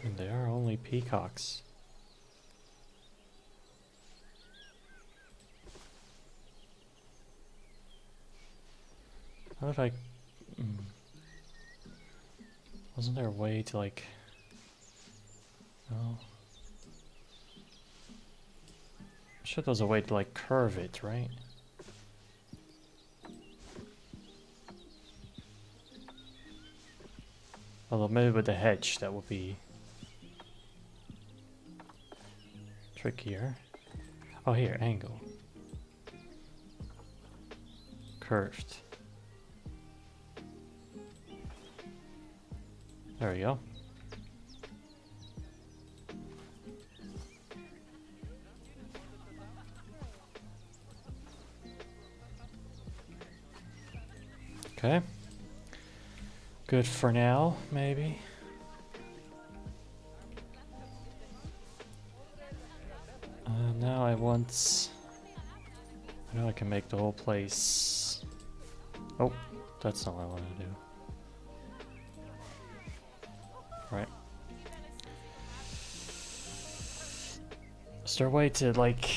And they are only peacocks. How did I... Wasn't there a way to like... No. I'm sure there's a way to like curve it, right? Although maybe with the hedge that would be trickier. Oh, here, angle. Curved. There we go. Okay. Good for now, maybe. Now I want... I know I can make the whole place... Oh, that's not what I want to do. Right. Is there a way to, like...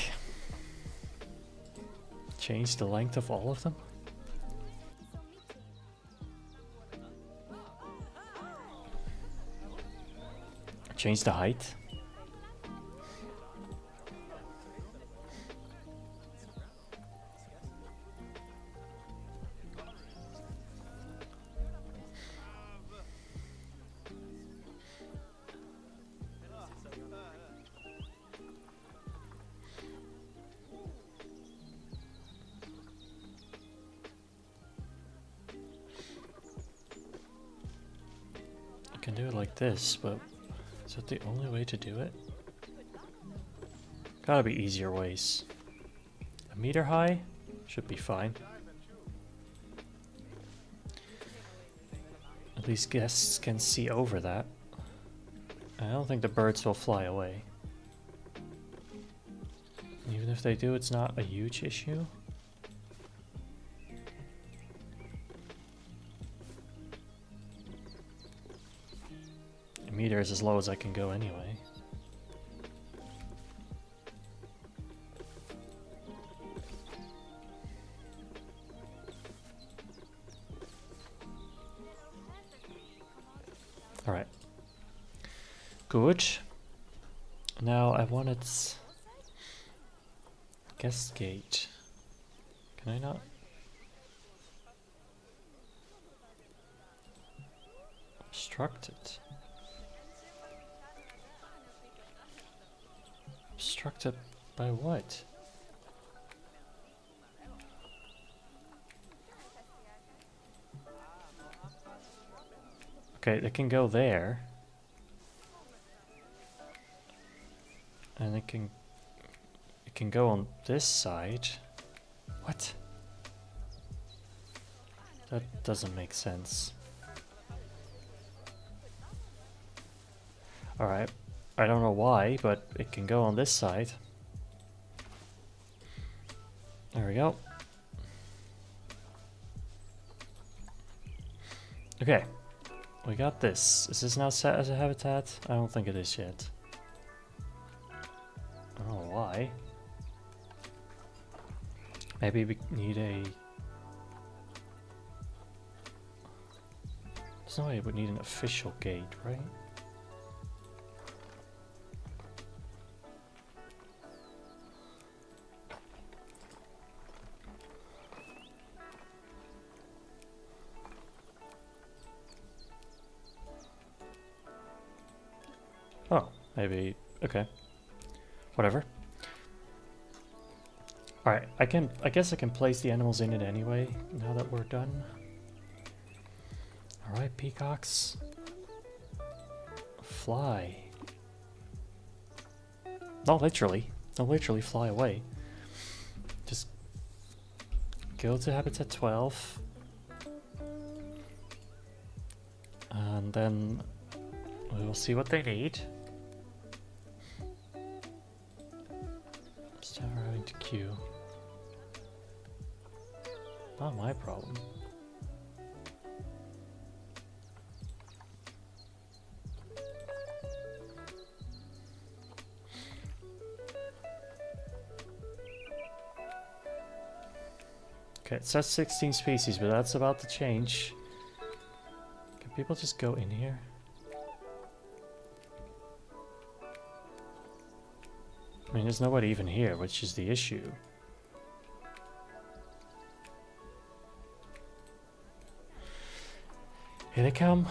change the length of all of them? Change the height? I can do it like this, but is that the only way to do it? Gotta be easier ways. A meter high? Should be fine. At least guests can see over that. I don't think the birds will fly away. Even if they do, it's not a huge issue. A meter is as low as I can go anyway. Alright. Good. Now I wanted guest gate. Can I not? Obstructed. Obstructed by what? Okay, they can go there. And it can go on this side. What? That doesn't make sense. Alright. I don't know why, but it can go on this side. There we go. Okay. We got this. Is this now set as a habitat? I don't think it is yet. I don't know why. Maybe we need a... There's no way it would need an official gate, right? Oh, maybe, okay. Whatever. Alright, I guess I can place the animals in it anyway, now that we're done. Alright, peacocks. Fly. Not literally. Don't literally fly away. Just go to habitat 12. And then we will see what they need. Start having to queue. Not my problem. Okay, it says 16 species, but that's about to change. Can people just go in here? I mean, there's nobody even here, which is the issue. Here they come.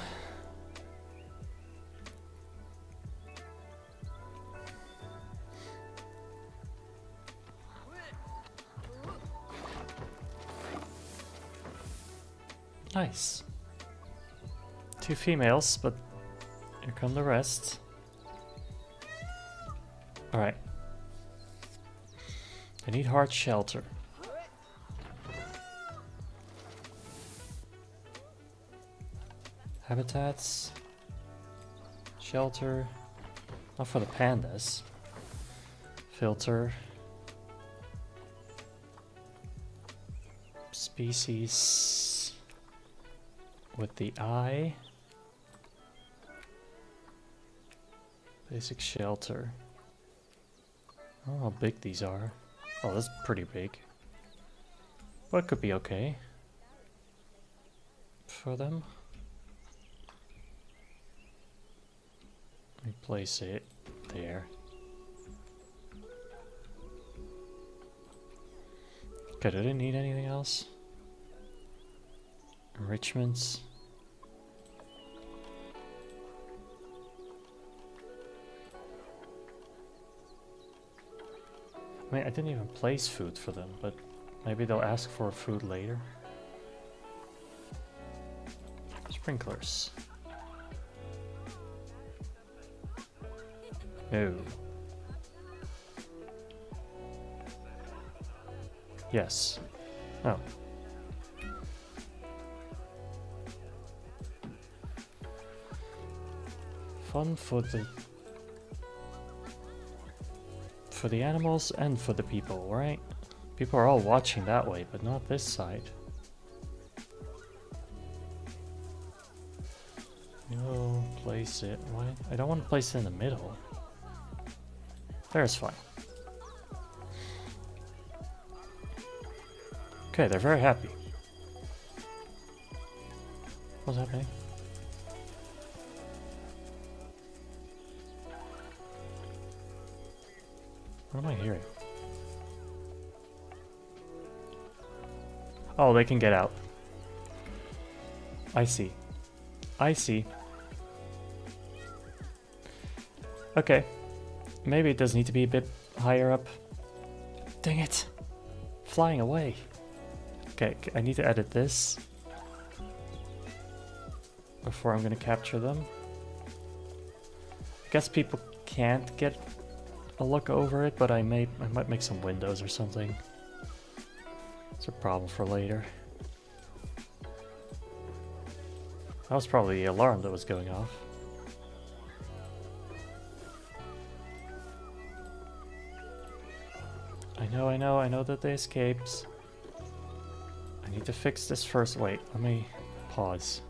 Nice. 2 females, but here come the rest. Alright. I need hard shelter. Habitats. Shelter. Not for the pandas. Filter. Species. With the eye. Basic shelter. I don't know how big these are. Oh, that's pretty big. But it could be okay. For them. Let me place it there. Okay, do they need anything else? Enrichments. I mean, I didn't even place food for them, but maybe they'll ask for food later. Sprinklers. No. Yes. Oh. Fun for the animals and for the people, right? People are all watching that way, but not this side. No, place it. Why? I don't want to place it in the middle. There's fine. Okay, they're very happy. What's happening? What am I hearing? Oh, they can get out. I see. I see. Okay. Maybe it does need to be a bit higher up. Dang it. Flying away. Okay, I need to edit this before I'm gonna capture them. I guess people can't get a look over it, but I might make some windows or something. It's a problem for later. That was probably the alarm that was going off. I know that they escaped. I need to fix this first. Wait, let me pause.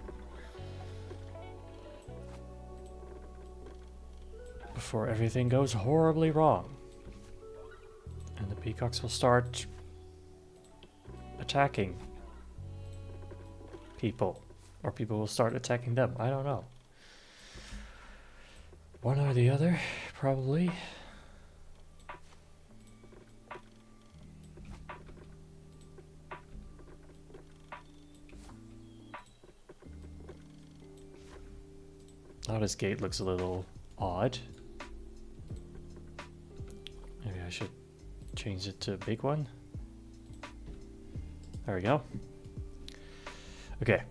Before everything goes horribly wrong. And the peacocks will start attacking people. Or people will start attacking them. I don't know. One or the other, probably. Now this gate looks a little odd. Maybe I should change it to a big one. There we go. Okay.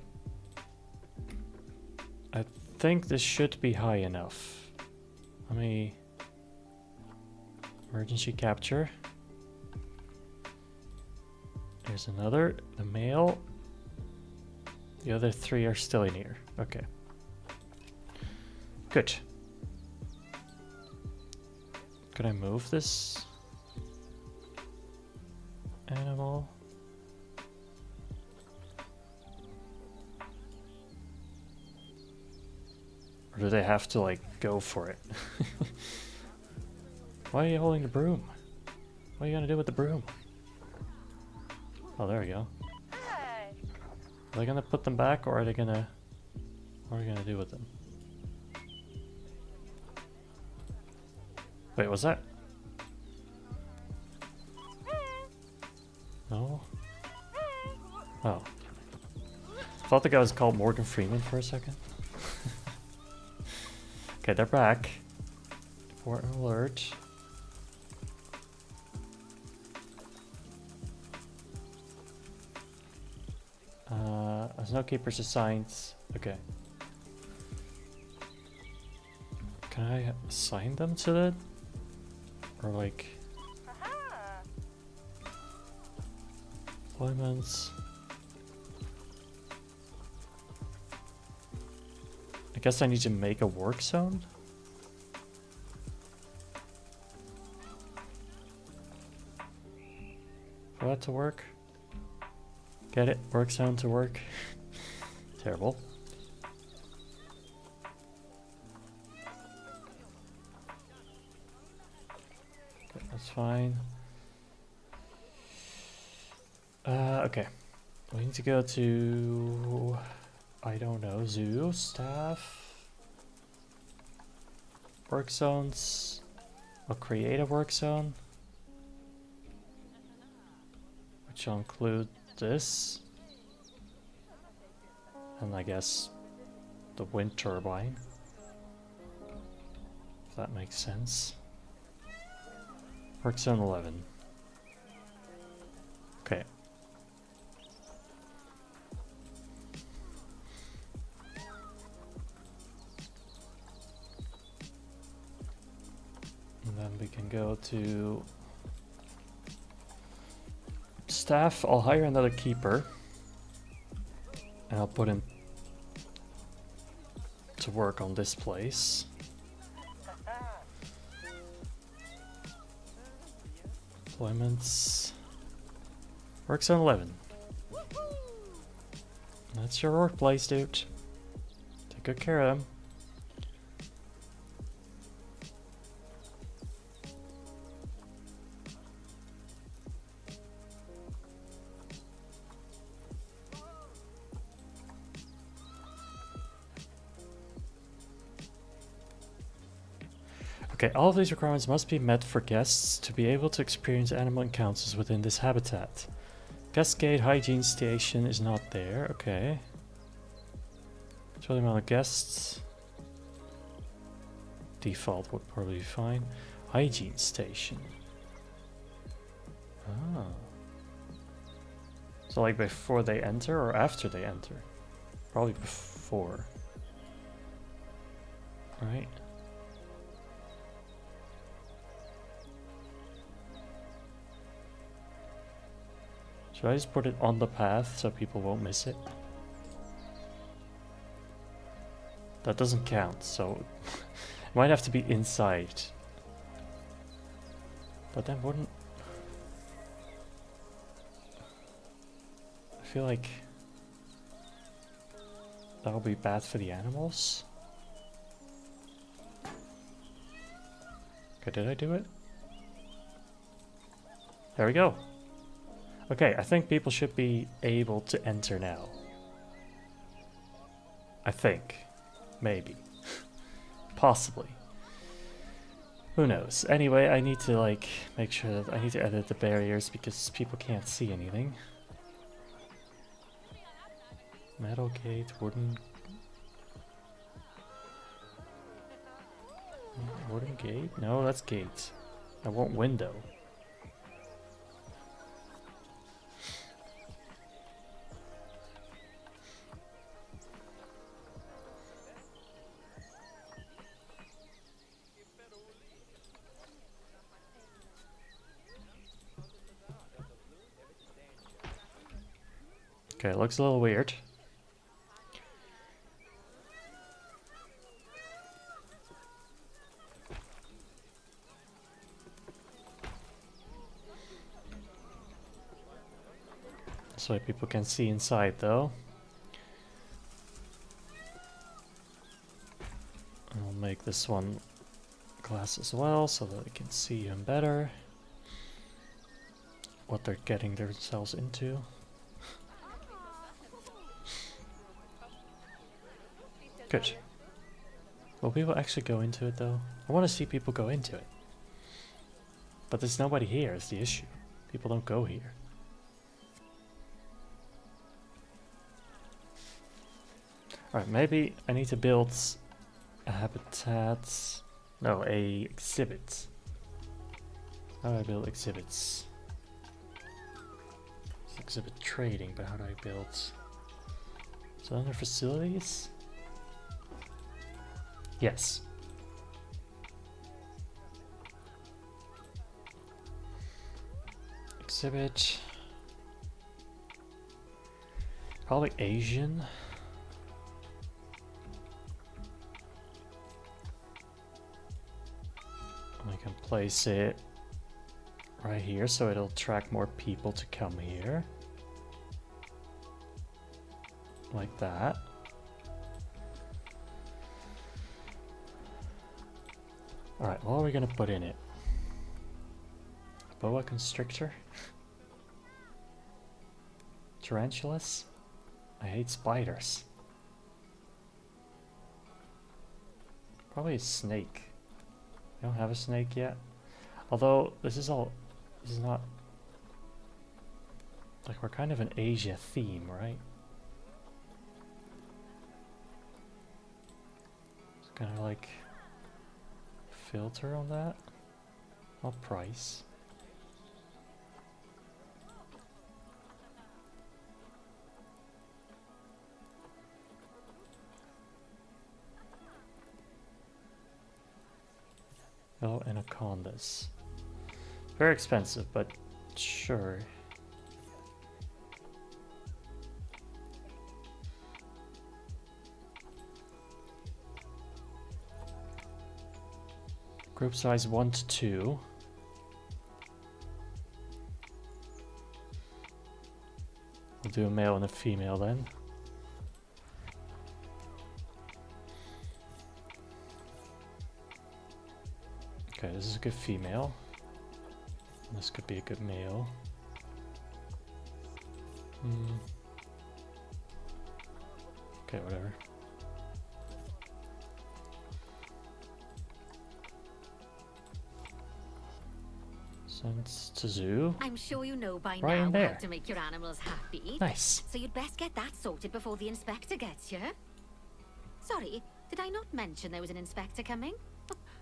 I think this should be high enough. Let me... Emergency capture. There's another. The male. The other 3 are still in here. Okay. Good. Could I move this animal? Or do they have to, like, go for it? Why are you holding the broom? What are you gonna do with the broom? Oh, there we go. Are they gonna put them back, or are they gonna... What are we gonna do with them? Wait, was that... No? Oh. I thought the guy was called Morgan Freeman for a second. Okay, they're back. Important alert. There's no keepers assigned. Okay. Can I assign them to that? Or like... Deployments. I guess I need to make a work zone? For that to work? Get it? Work zone to work? Terrible. Okay, that's fine. Okay. We need to go to... I don't know, zoo, staff, work zones. I'll create a work zone, which will include this, and I guess the wind turbine, if that makes sense. Work zone 11. Okay. And then we can go to staff. I'll hire another keeper and I'll put him to work on this place. Deployments. Work zone 11. That's your workplace, dude. Take good care of them. Okay, all of these requirements must be met for guests to be able to experience animal encounters within this habitat. Guest gate hygiene station is not there, okay. Show the amount of guests. Default would probably be fine. Hygiene station. Ah. So like before they enter or after they enter? Probably before. Right. Should I just put it on the path so people won't miss it? That doesn't count, so it might have to be inside. But then wouldn't... I feel like that would be bad for the animals. Okay, did I do it? There we go. Okay, I think people should be able to enter now. I think. Maybe. Possibly. Who knows? Anyway, I need to like make sure that I need to edit the barriers because people can't see anything. Metal gate, wooden gate? No, that's gate. I want window. Okay, it looks a little weird. This way people can see inside though. I'll make this one glass as well so that we can see him better. what they're getting themselves into. Good. Will people actually go into it though? I want to see people go into it. But there's nobody here is the issue. People don't go here. Alright, maybe I need to build a habitat. No, a exhibit. How do I build exhibits? It's exhibit trading, but how do I build? So under facilities? Yes. Exhibit. Probably Asian. I can place it right here so it'll attract more people to come here. Like that. Alright, what are we gonna put in it? Boa constrictor? Tarantulas? I hate spiders. Probably a snake. I don't have a snake yet. Although this is not like we're kind of an Asia theme, right? It's kind of like filter on that. Not price. Oh, anacondas. Very expensive, but sure. Group size 1 to 2. We'll do a male and a female then. Okay, this is a good female. This could be a good male. Okay, whatever. Send to zoo. I'm sure you know by Right in now how there. to make your animals happy. Nice. So you'd best get that sorted before the inspector gets here. Sorry, did I not mention there was an inspector coming?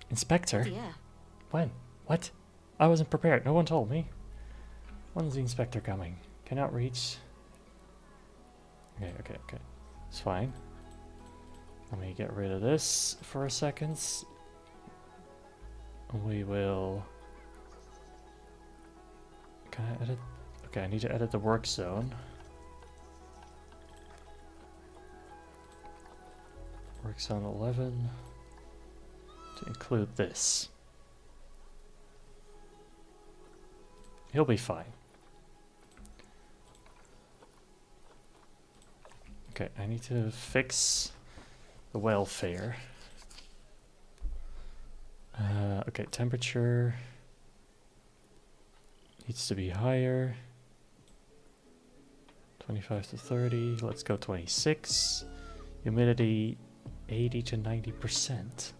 Inspector? Dear. When? What? I wasn't prepared. No one told me. When's the inspector coming? Cannot reach. Okay. It's fine. Let me get rid of this for a second. We will... Can I edit? Okay, I need to edit the work zone. Work zone 11 to include this. He'll be fine. Okay, I need to fix the welfare. Okay, temperature needs to be higher. 25 to 30. Let's go 26. Humidity 80 to 90%.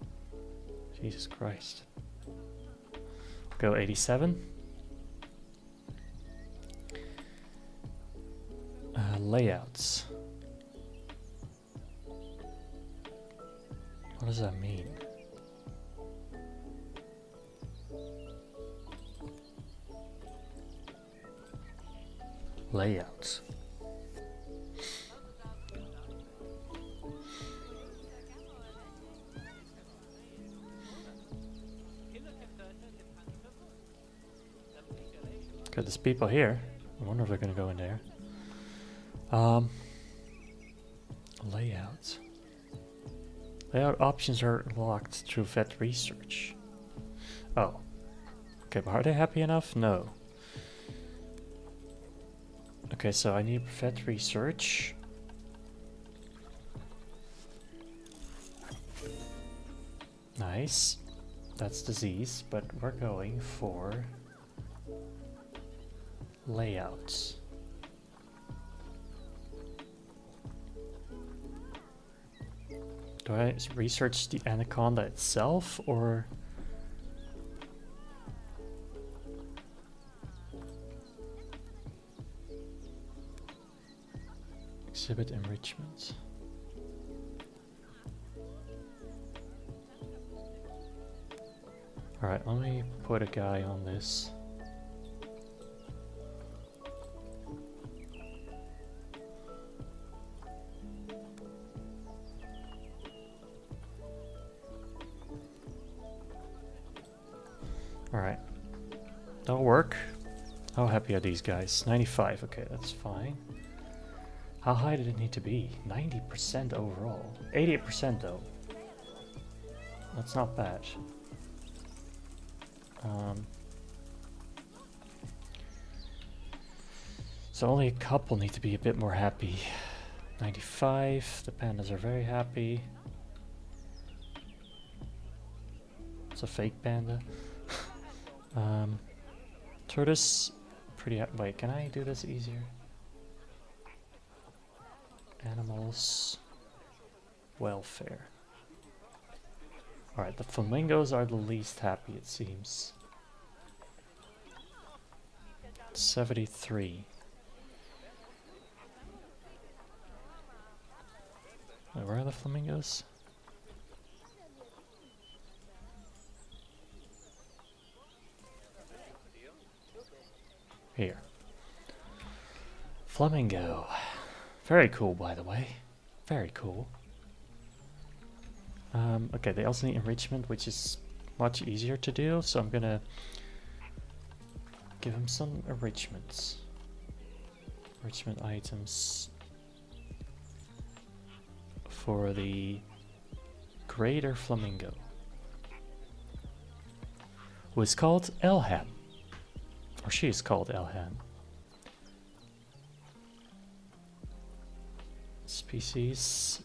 Jesus Christ. Go 87. Layouts. What does that mean? Layouts. Okay, there's people here. I wonder if they're gonna go in there. Layouts. Layout options are locked through vet research. Oh. Okay, but are they happy enough? No. Okay, so I need vet research. Nice. That's disease, but we're going for layouts. Do I research the anaconda itself, or exhibit enrichment? Alright, let me put a guy on this. Alright. That'll work. How happy are these guys? 95. Okay, that's fine. How high did it need to be? 90% overall. 88% though. That's not bad. So only a couple need to be a bit more happy. 95. The pandas are very happy. It's a fake panda. Tortoise, pretty. Wait, can I do this easier? Animals, welfare. Alright, the flamingos are the least happy, it seems. 73. Wait, where are the flamingos? Here. Flamingo. Very cool, by the way. Very cool. Okay, they also need enrichment, which is much easier to do, so I'm gonna give them some enrichments. Enrichment items for the greater flamingo, who is called Elham. Or she is called Elham. Species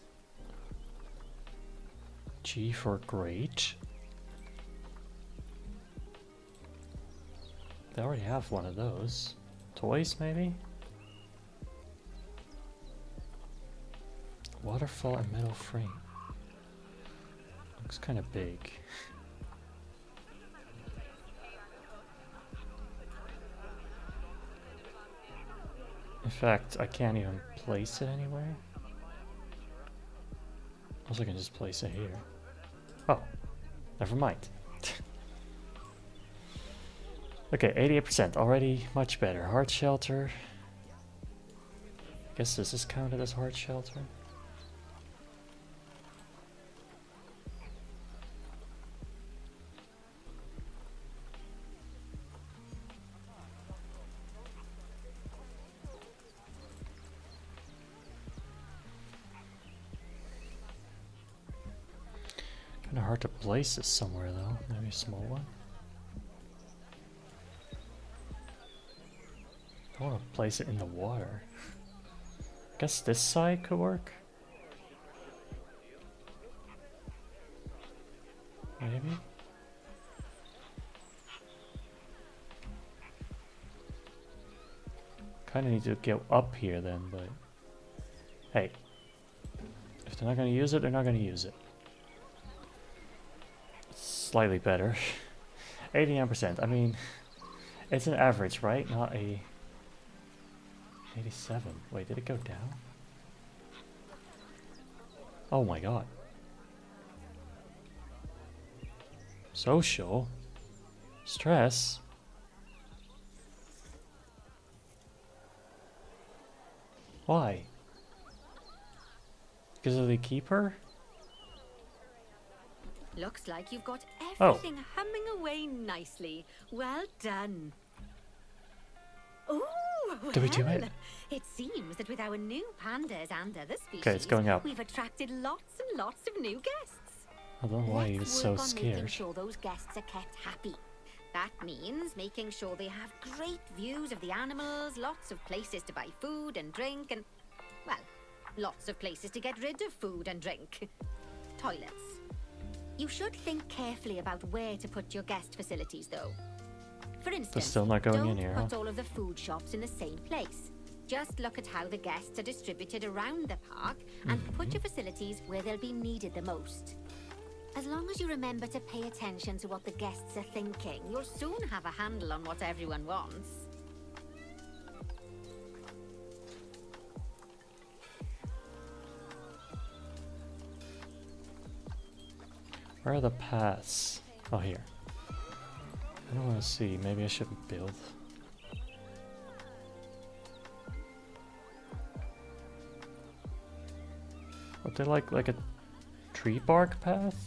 G for great. They already have one of those. Toys, maybe? Waterfall and metal frame. Looks kind of big. In fact, I can't even place it anywhere. Also, I can just place it here. Oh, never mind. Okay, 88%, already much better. Hard shelter. Guess this is counted as hard shelter. Kinda hard to place this somewhere though. Maybe a small one. I want to place it in the water. Guess this side could work. Maybe. Kinda need to go up here then, but hey, if they're not gonna use it, they're not gonna use it. Slightly better. 89%. I mean, it's an average, right? Not a 87. Wait, did it go down? Oh my god. Social. Stress. Why? Because of the keeper? Looks like you've got everything humming away nicely. Well done. Ooh, Do we do it? It seems that with our new pandas and other species, Okay, it's going up. we've attracted lots and lots of new guests. I don't know why he was Let's so work on making scared. sure those guests are kept happy. That means making sure they have great views of the animals, lots of places to buy food and drink, and, well, lots of places to get rid of food and drink. Toilets. You should think carefully about where to put your guest facilities, though. For instance, still not going in don't here, put huh? all of the food shops in the same place. Just look at how the guests are distributed around the park and put your facilities where they'll be needed the most. As long as you remember to pay attention to what the guests are thinking, you'll soon have a handle on what everyone wants. Where are the paths? Oh, here. I don't want to see. Maybe I shouldn't build. What, they like a tree bark path?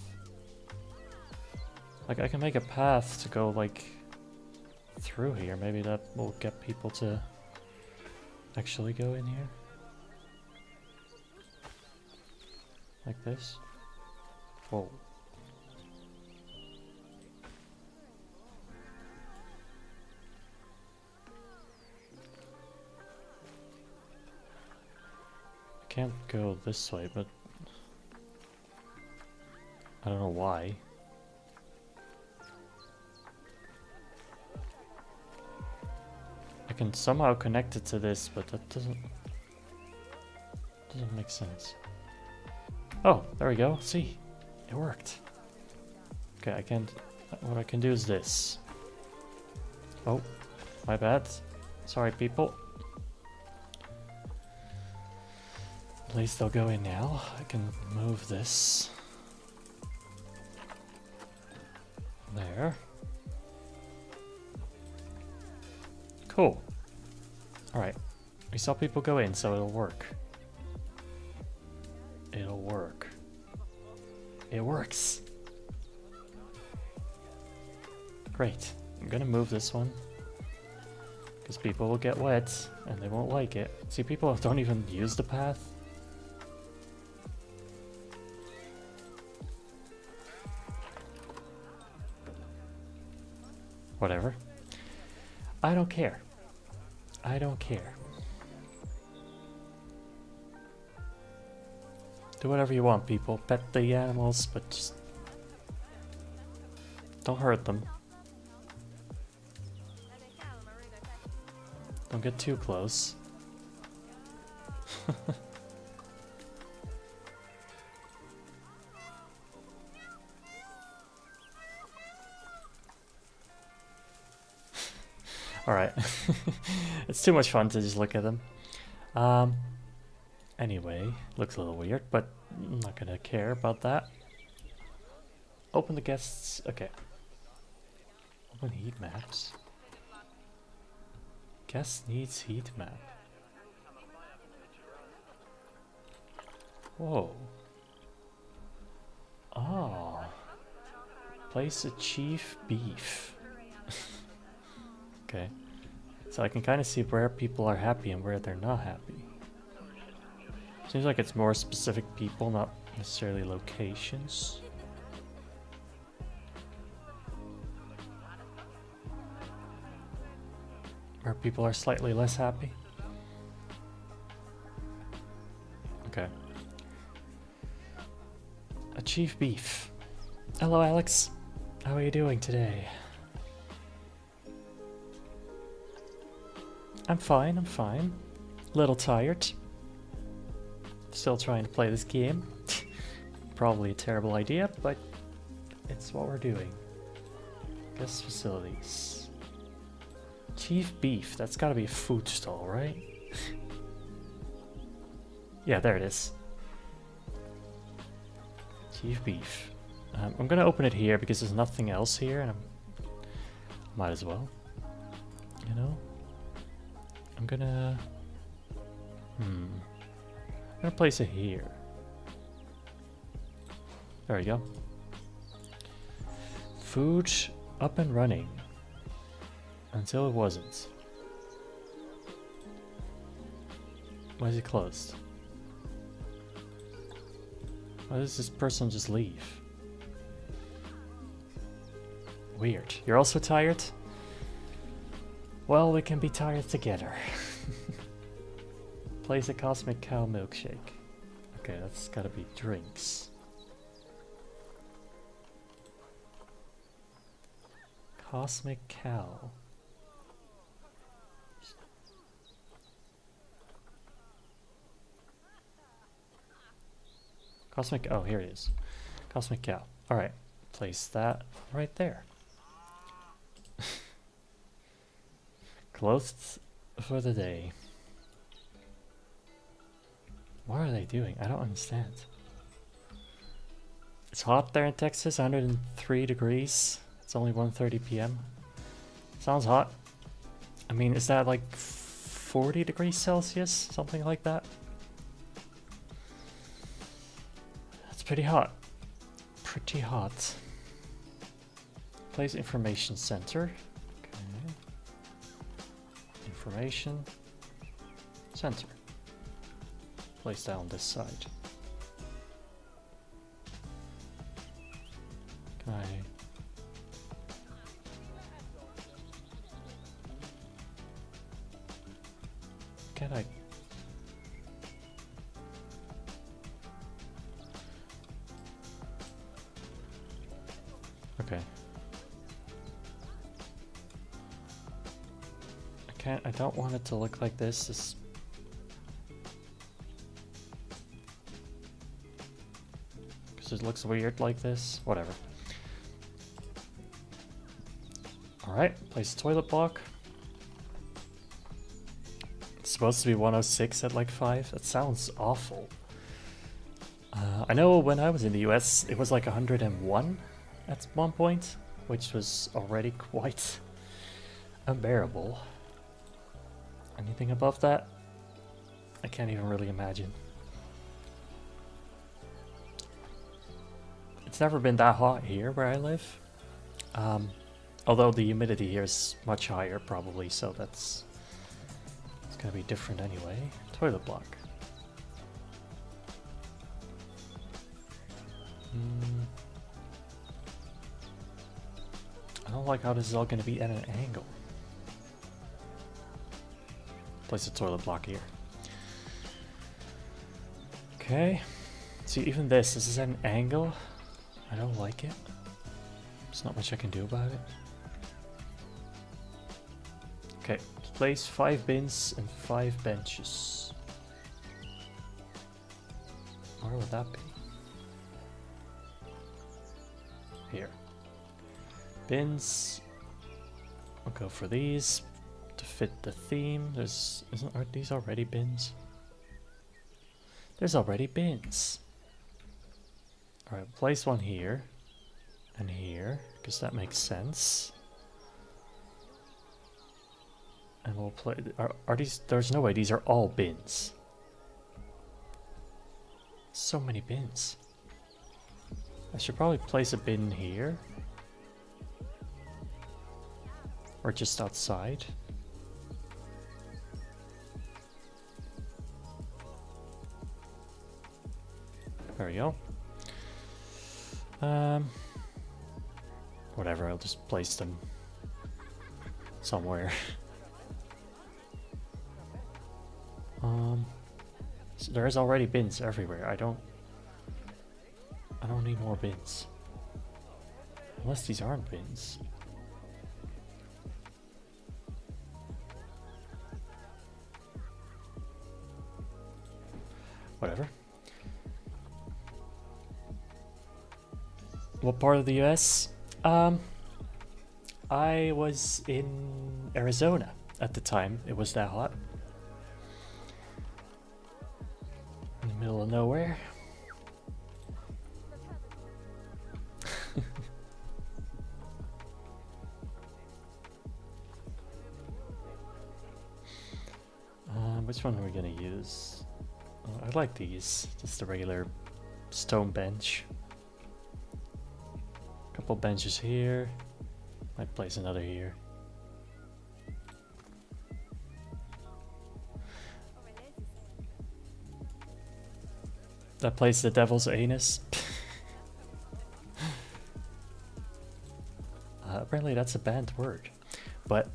Like, I can make a path to go, like, through here. Maybe that will get people to actually go in here. Like this. Whoa. Can't go this way, but I don't know why. I can somehow connect it to this, but that doesn't make sense. Oh, there we go. See, it worked. Okay, I can't. What I can do is this. Oh, my bad. Sorry, people. At least they'll go in now. I can move this. There. Cool. Alright. We saw people go in, so it'll work. It'll work. It works! Great. I'm gonna move this one. Because people will get wet, and they won't like it. See, people don't even use the path. Whatever. I don't care. I don't care. Do whatever you want, people. Pet the animals, but just don't hurt them. Don't get too close. Alright. It's too much fun to just look at them. Anyway, looks a little weird, but I'm not gonna care about that. Open the guests. Okay. Open heat maps. Guest needs heat map. Whoa. Oh. Place a chief beef. Okay. So I can kind of see where people are happy and where they're not happy. Seems like it's more specific people, not necessarily locations. Where people are slightly less happy. Okay. A chief beef. Hello, Alex. How are you doing today? I'm fine, I'm fine. Little tired. Still trying to play this game. Probably a terrible idea, but it's what we're doing. Guest facilities. Chief beef, that's gotta be a food stall, right? Yeah, there it is. Chief beef. I'm gonna open it here because there's nothing else here, and might as well. You know? I'm gonna place it here. There we go. Food up and running. Until it wasn't. Why is it closed? Why does this person just leave? Weird. You're also tired? Well, we can be tired together. Place a cosmic cow milkshake. Okay, that's gotta be drinks. Cosmic cow. Cosmic, oh, here it is. Cosmic cow. Alright, place that right there. Closed for the day. What are they doing? I don't understand. It's hot there in Texas, 103 degrees. It's only 1:30 p.m. Sounds hot. I mean, is that like 40 degrees Celsius? Something like that? That's pretty hot. Pretty hot. Place information center. Okay. Information center. Place that on this side. Can I... Can I... Okay. I don't want it to look like this. Because it looks weird like this. Whatever. Alright, place toilet block. It's supposed to be 106 at like 5. That sounds awful. I know when I was in the US, it was like 101 at one point, which was already quite unbearable. Anything above that? I can't even really imagine. It's never been that hot here where I live. Although the humidity here is much higher probably, so it's gonna be different anyway. Toilet block. I don't like how this is all gonna be at an angle. Place a toilet block here. Okay. See, even this is at an angle. I don't like it. There's not much I can do about it. Okay, place 5 bins and 5 benches. Where would that be? Here. Bins. I'll go for these to fit the theme. Aren't these already bins? There's already bins. Alright, place one here and here, because that makes sense. And we'll play. Are these? There's no way these are all bins. So many bins. I should probably place a bin here. Or just outside. There we go. Whatever, I'll just place them somewhere. So there's already bins everywhere. I don't need more bins. Unless these aren't bins. Whatever. What part of the US? I was in Arizona at the time. It was that hot. In the middle of nowhere. Which one are we gonna use? I like these. Just a regular stone bench. Couple benches here. Might place another here. That place the devil's anus. Apparently that's a banned word. But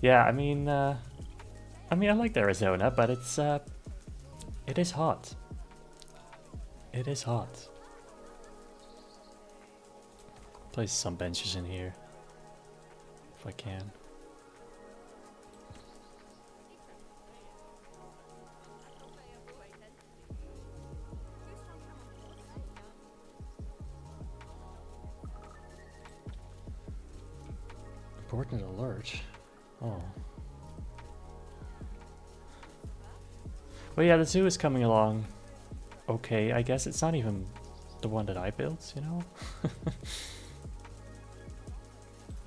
yeah, I mean I like Arizona, but it is hot. It is hot. Place some benches in here, if I can. Important alert. Oh. Well, yeah, the zoo is coming along. Okay, I guess it's not even the one that I built, you know?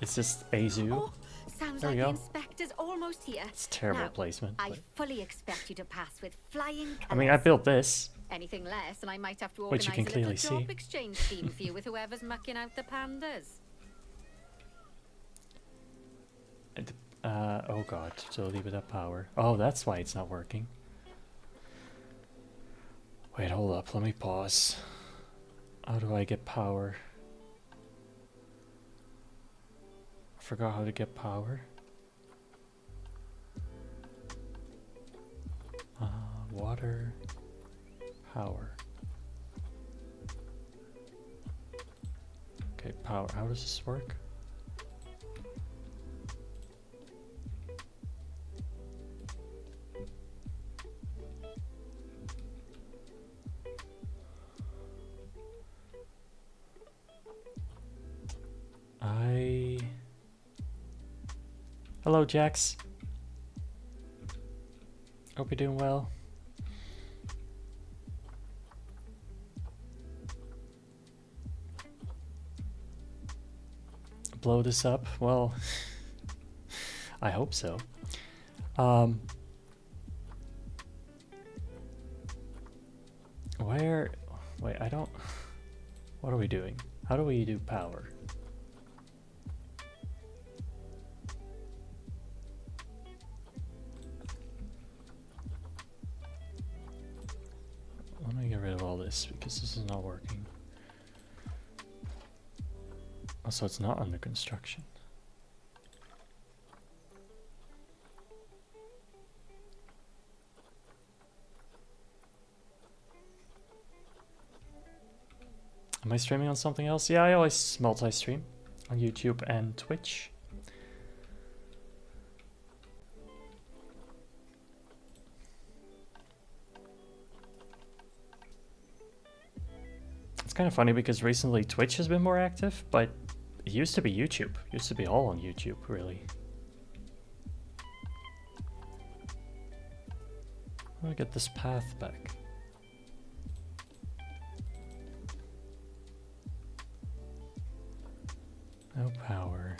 It's just a zoo. Oh, sounds There like we the go. inspector's almost here. It's terrible Now, placement. I But fully expect you to pass with flying colours. I mean, I built this. Anything less, and I might have to Which you organise can a little clearly job see. exchange scheme for you with whoever's mucking out the pandas. Oh god, so leave it at power. Oh, that's why it's not working. Wait, hold up, let me pause. How do I get power? I forgot how to get power. Water, power. Okay, power. How does this work? Hello, Jax. Hope you're doing well. Blow this up? Well, I hope so. Where? Wait, I don't. What are we doing? How do we do power? Let me get rid of all this because this is not working. Oh, so it's not under construction. Am I streaming on something else? Yeah, I always multi-stream on YouTube and Twitch. It's kind of funny because recently Twitch has been more active, but it used to be YouTube. It used to be all on YouTube, really. Let me get this path back. No power.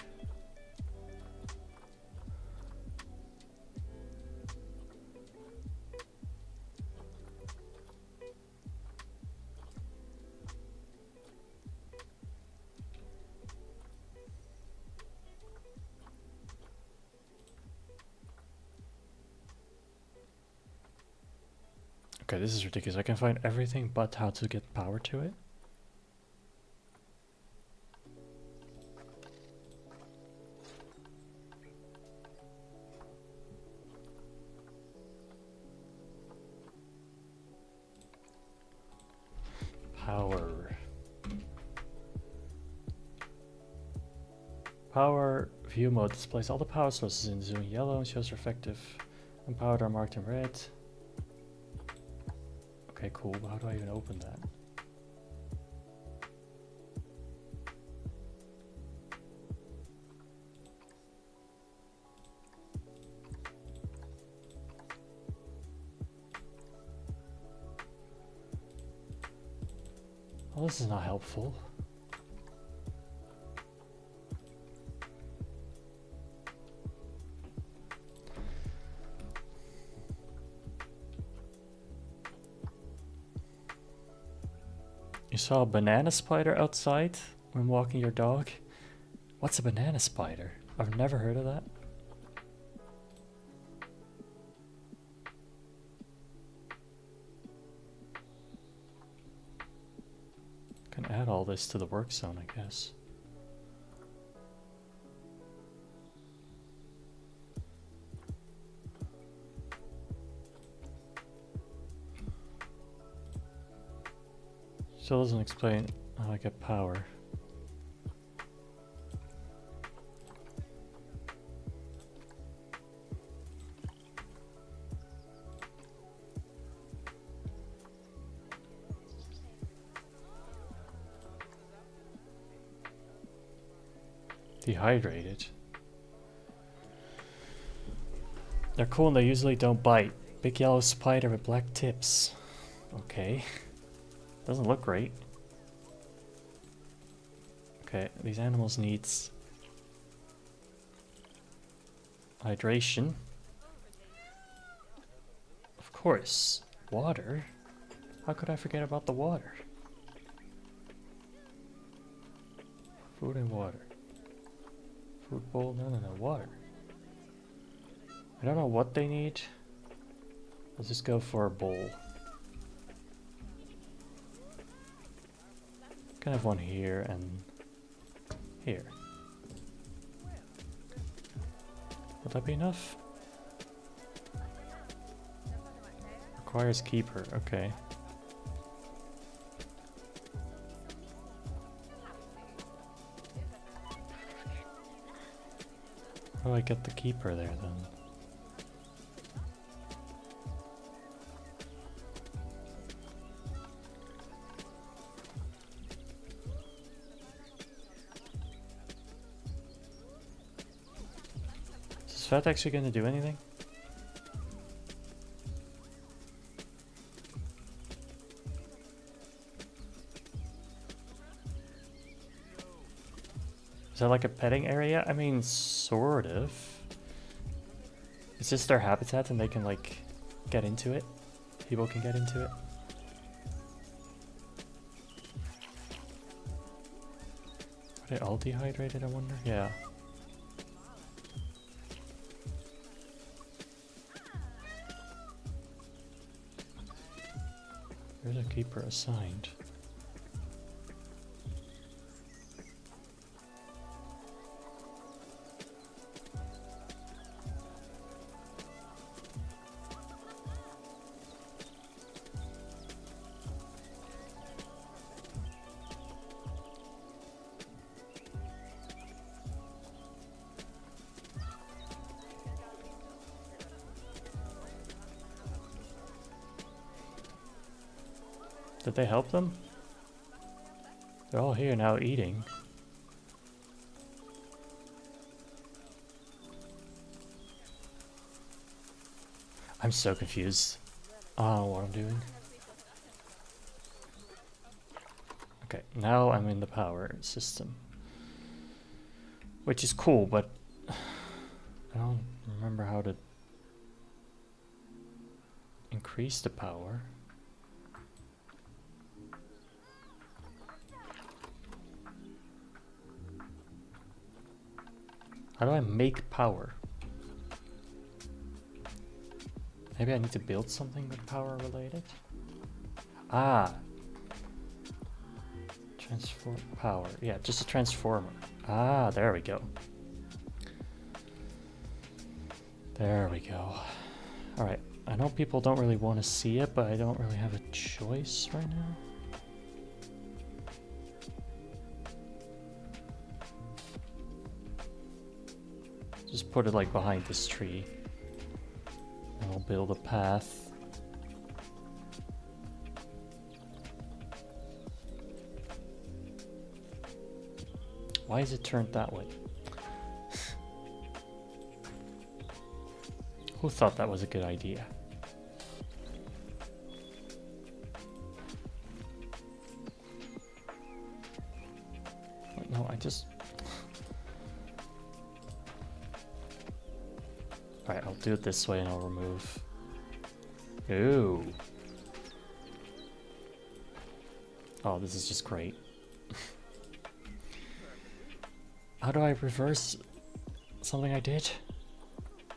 Okay, this is ridiculous. I can find everything but how to get power to it. Power. Power view mode displays all the power sources in the zoo in yellow and shows effective and powered are marked in red. Okay, cool, but how do I even open that? Well, this is not helpful. You saw a banana spider outside when walking your dog? What's a banana spider? I've never heard of that. Can add all this to the work zone, I guess. Still doesn't explain how I get power. Dehydrated. They're cool and they usually don't bite. Big yellow spider with black tips. Okay. Doesn't look great. Okay, these animals need hydration. Of course. Water? How could I forget about the water? Food and water. Food bowl? No, water. I don't know what they need. Let's just go for a bowl. Can have one here and here. Would that be enough? Requires keeper, okay. How do I get the keeper there then? Is Fat actually going to do anything? Is that like a petting area? I mean, sort of. It's just their habitat and they can like get into it. People can get into it. Are they all dehydrated, I wonder? Yeah. There's a keeper assigned. Did they help them? They're all here now eating. I'm so confused. I don't know what I'm doing. Okay, now I'm in the power system. Which is cool, but I don't remember how to increase the power. How do I make power? Maybe I need to build something with power related? Ah! Transform power. Yeah, just a transformer. Ah, there we go. There we go. Alright, I know people don't really want to see it, but I don't really have a choice right now. Just put it like behind this tree. And I'll build a path. Why is it turned that way? Who thought that was a good idea? What? No, I just... Alright, I'll do it this way and I'll remove. Ooh. Oh, this is just great. How do I reverse something I did?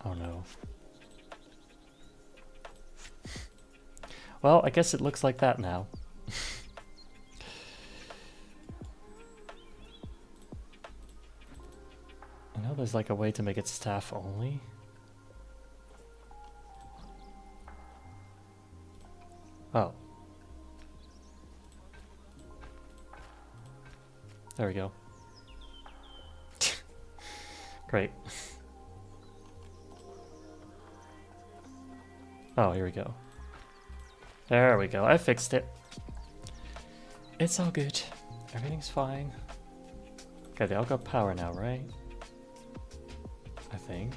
Oh no. Well, I guess it looks like that now. I know there's like a way to make it staff only. Oh. There we go. Great. Oh, here we go. There we go. I fixed it. It's all good. Everything's fine. Okay, they all got power now, right? I think.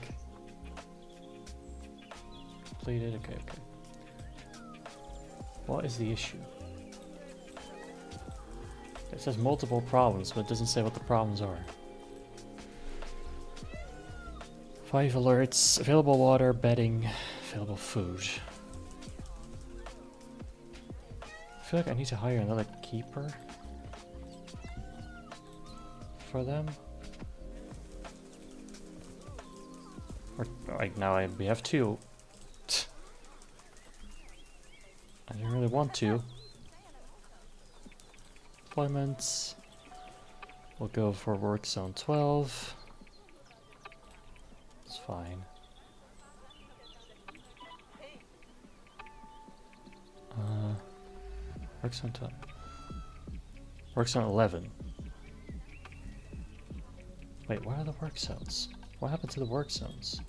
completed. Okay, okay. What is the issue? It says multiple problems, but it doesn't say what the problems are. 5 alerts, available water, bedding, available food. I feel like I need to hire another keeper for them. Or like now we have 2. I didn't really want to. Deployments. We'll go for work zone 12. It's fine. Work zone 12. Work zone 11. Wait, what are the work zones? What happened to the work zones?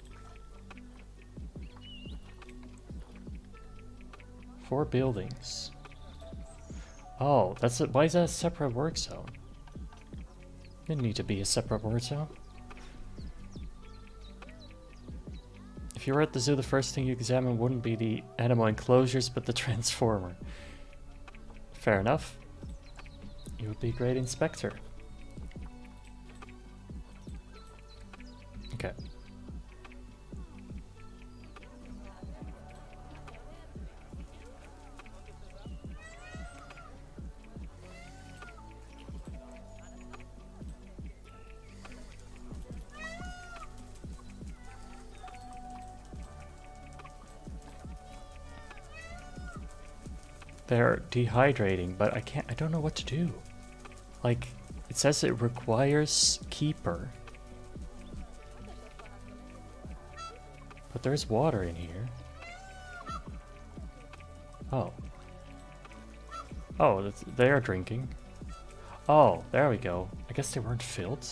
4 buildings. Oh, that's it. Why is that a separate work zone? Didn't need to be a separate work zone. If you were at the zoo, the first thing you examine wouldn't be the animal enclosures, but the transformer. Fair enough. You would be a great inspector. Okay. They're dehydrating, but I don't know what to do. Like, it says it requires keeper. But there's water in here. Oh. Oh, they are drinking. Oh, there we go. I guess they weren't filled.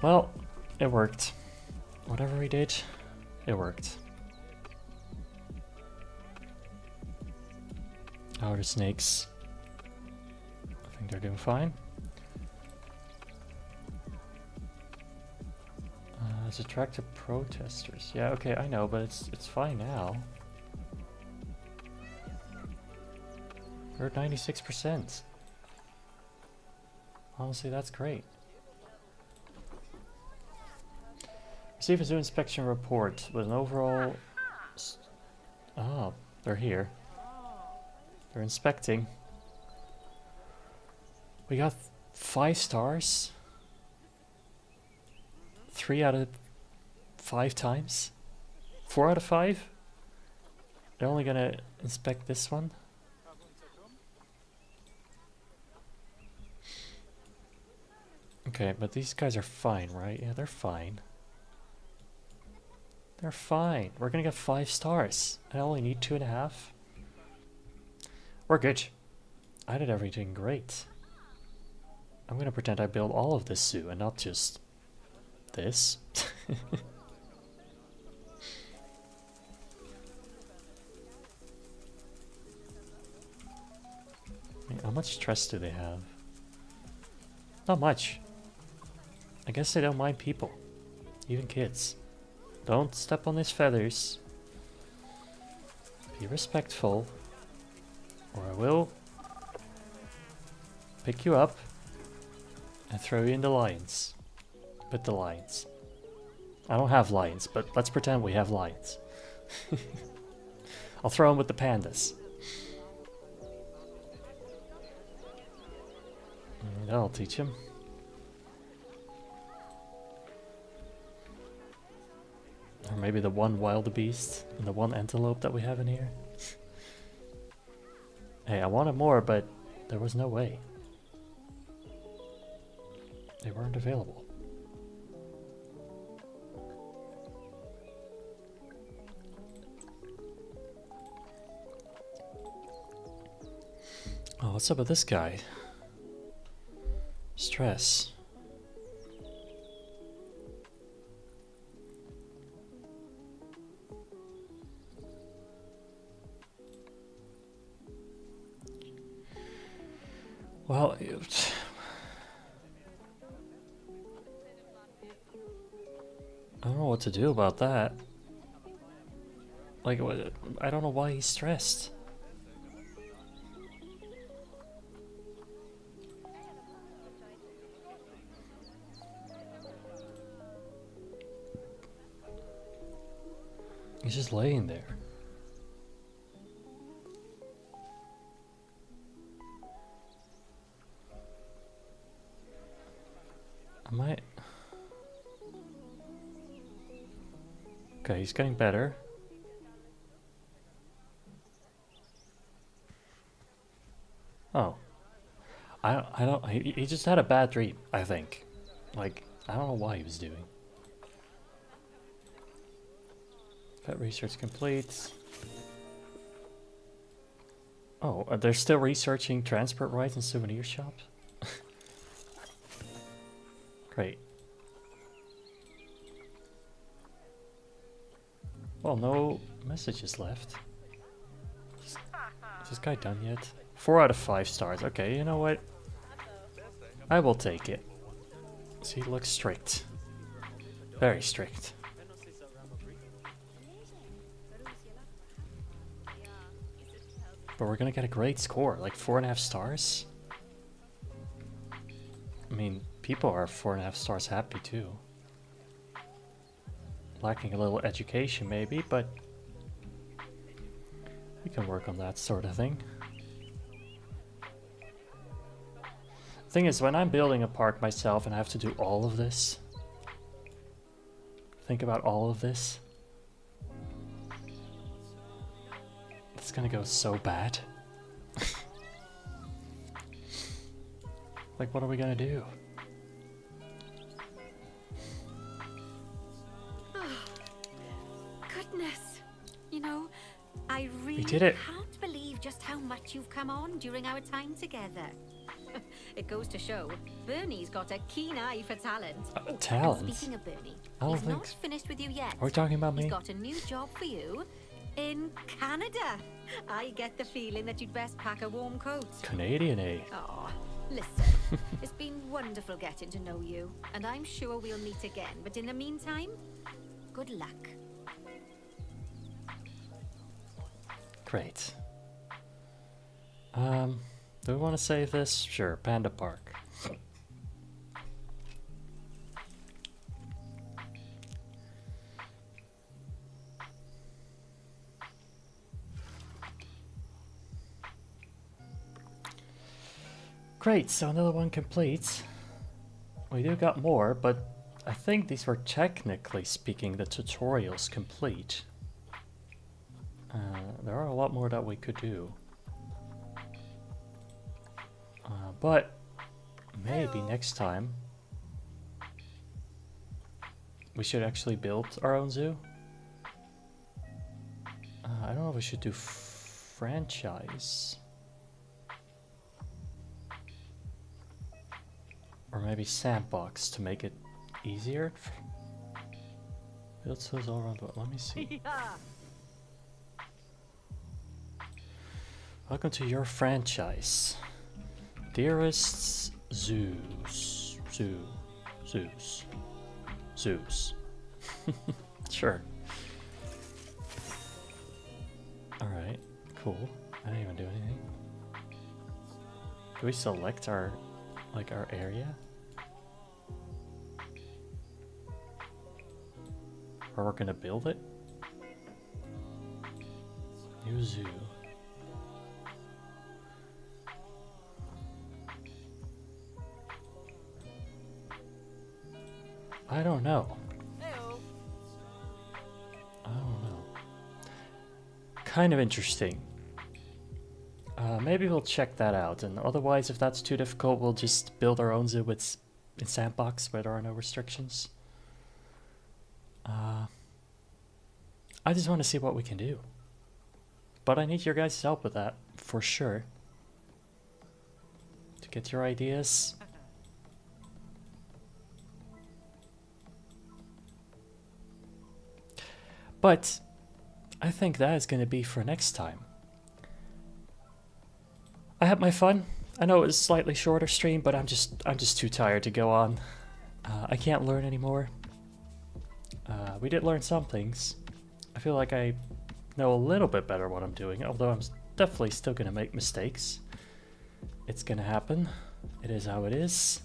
Well, it worked. Whatever we did, it worked. Outer snakes. I think they're doing fine. It's attracted protesters. Yeah, okay, I know, but it's fine now. We're at 96%. Honestly, that's great. Receive a zoo inspection report with an overall... Oh, they're here. They're inspecting. We got 5 stars. 3 out of 5 times. 4 out of 5? They're only gonna inspect this one. Okay, but these guys are fine, right? Yeah, they're fine. They're fine. We're gonna get 5 stars. I only need 2.5. We're good. I did everything great. I'm gonna pretend I built all of this zoo and not just this. I mean, how much stress do they have? Not much. I guess they don't mind people. Even kids. Don't step on his feathers. Be respectful. Or I will pick you up and throw you in the lions. With the lions. I don't have lions, but let's pretend we have lions. I'll throw them with the pandas. That'll teach him. Or maybe the one wildebeest and the one antelope that we have in here. Hey, I wanted more, but there was no way. They weren't available. Oh, what's up with this guy? Stress. Well, I don't know what to do about that. Like, I don't know why he's stressed. He's just laying there. Am I... Okay, he's getting better. Oh. He just had a bad dream, I think. Like, I don't know why he was doing. Pet research complete. Oh, they're still researching transport rights in souvenir shops? Great. Well, no messages left. Is this guy done yet? 4 out of 5 stars. Okay, you know what? I will take it. So he looks strict. Very strict. But we're gonna get a great score, like 4.5 stars. I mean, people are 4.5 stars happy too. Lacking a little education maybe, but we can work on that sort of thing. Thing is, when I'm building a park myself and I have to do all of this, think about all of this, it's gonna go so bad. Like, what are we gonna do? Goodness. You know, I really did it. can't believe just how much you've come on during our time together. It goes to show, Bernie's got a keen eye for talent. Talent? And speaking of Bernie, I don't he's think not finished with you yet. Are we talking about me? He's got a new job for you in Canada. I get the feeling that you'd best pack a warm coat. Canadian, eh? Oh, listen, it's been wonderful getting to know you, and I'm sure we'll meet again. But in the meantime, good luck. Great. Do we want to save this? Sure, Panda Park. Great, so another one complete. We do got more, but I think these were technically speaking the tutorials complete. There are a lot more that we could do. But maybe next time we should actually build our own zoo. I don't know if we should do franchise. Or maybe sandbox to make it easier. Build zoos all around. Let me see. Welcome to your franchise. Deerest zoos. Zoos. Sure. Alright, cool. I didn't even do anything. Do we select our area? Or we're gonna build it? New zoo. I don't know. I don't know. Kind of interesting. Maybe we'll check that out, and otherwise, if that's too difficult, we'll just build our own zoo in sandbox where there are no restrictions. I just want to see what we can do. But I need your guys' help with that, for sure. To get your ideas. But I think that is going to be for next time. I had my fun. I know it was a slightly shorter stream, but I'm just too tired to go on. I can't learn anymore. We did learn some things. I feel like I know a little bit better what I'm doing, although I'm definitely still gonna make mistakes. It's gonna happen. It is how it is.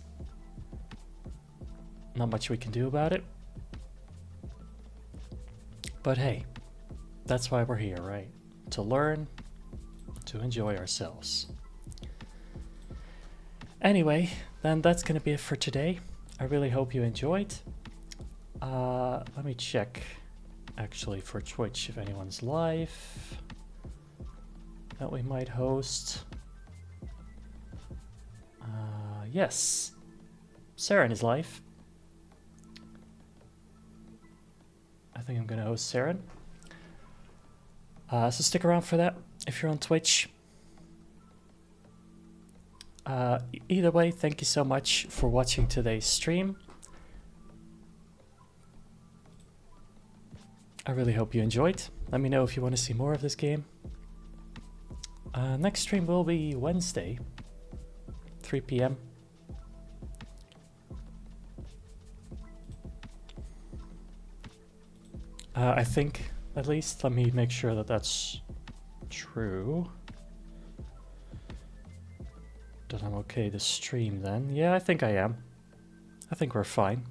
Not much we can do about it. But hey, that's why we're here, right? To learn, to enjoy ourselves. Anyway, then that's gonna be it for today. I really hope you enjoyed. Let me check actually for Twitch if anyone's live that we might host. Yes, Saren is live. I think I'm gonna host Saren. So stick around for that if you're on Twitch. Either way, thank you so much for watching today's stream. I really hope you enjoyed. Let me know if you want to see more of this game. Next stream will be Wednesday, 3 p.m. I think, at least. Let me make sure that that's true. That I'm okay to stream then. Yeah, I think I am. I think we're fine.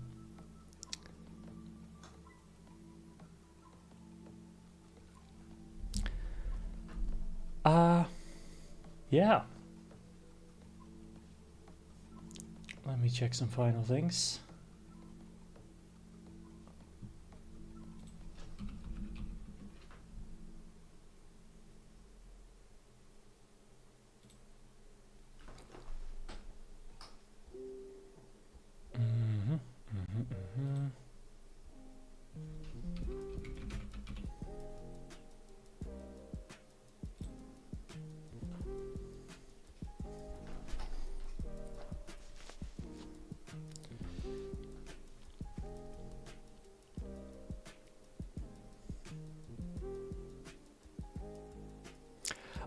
Yeah. Let me check some final things.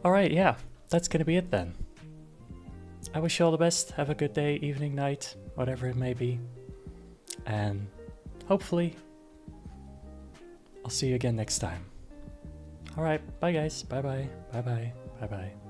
Alright, yeah, that's gonna be it then. I wish you all the best. Have a good day, evening, night, whatever it may be. And hopefully, I'll see you again next time. Alright, bye guys. Bye bye. Bye bye. Bye bye.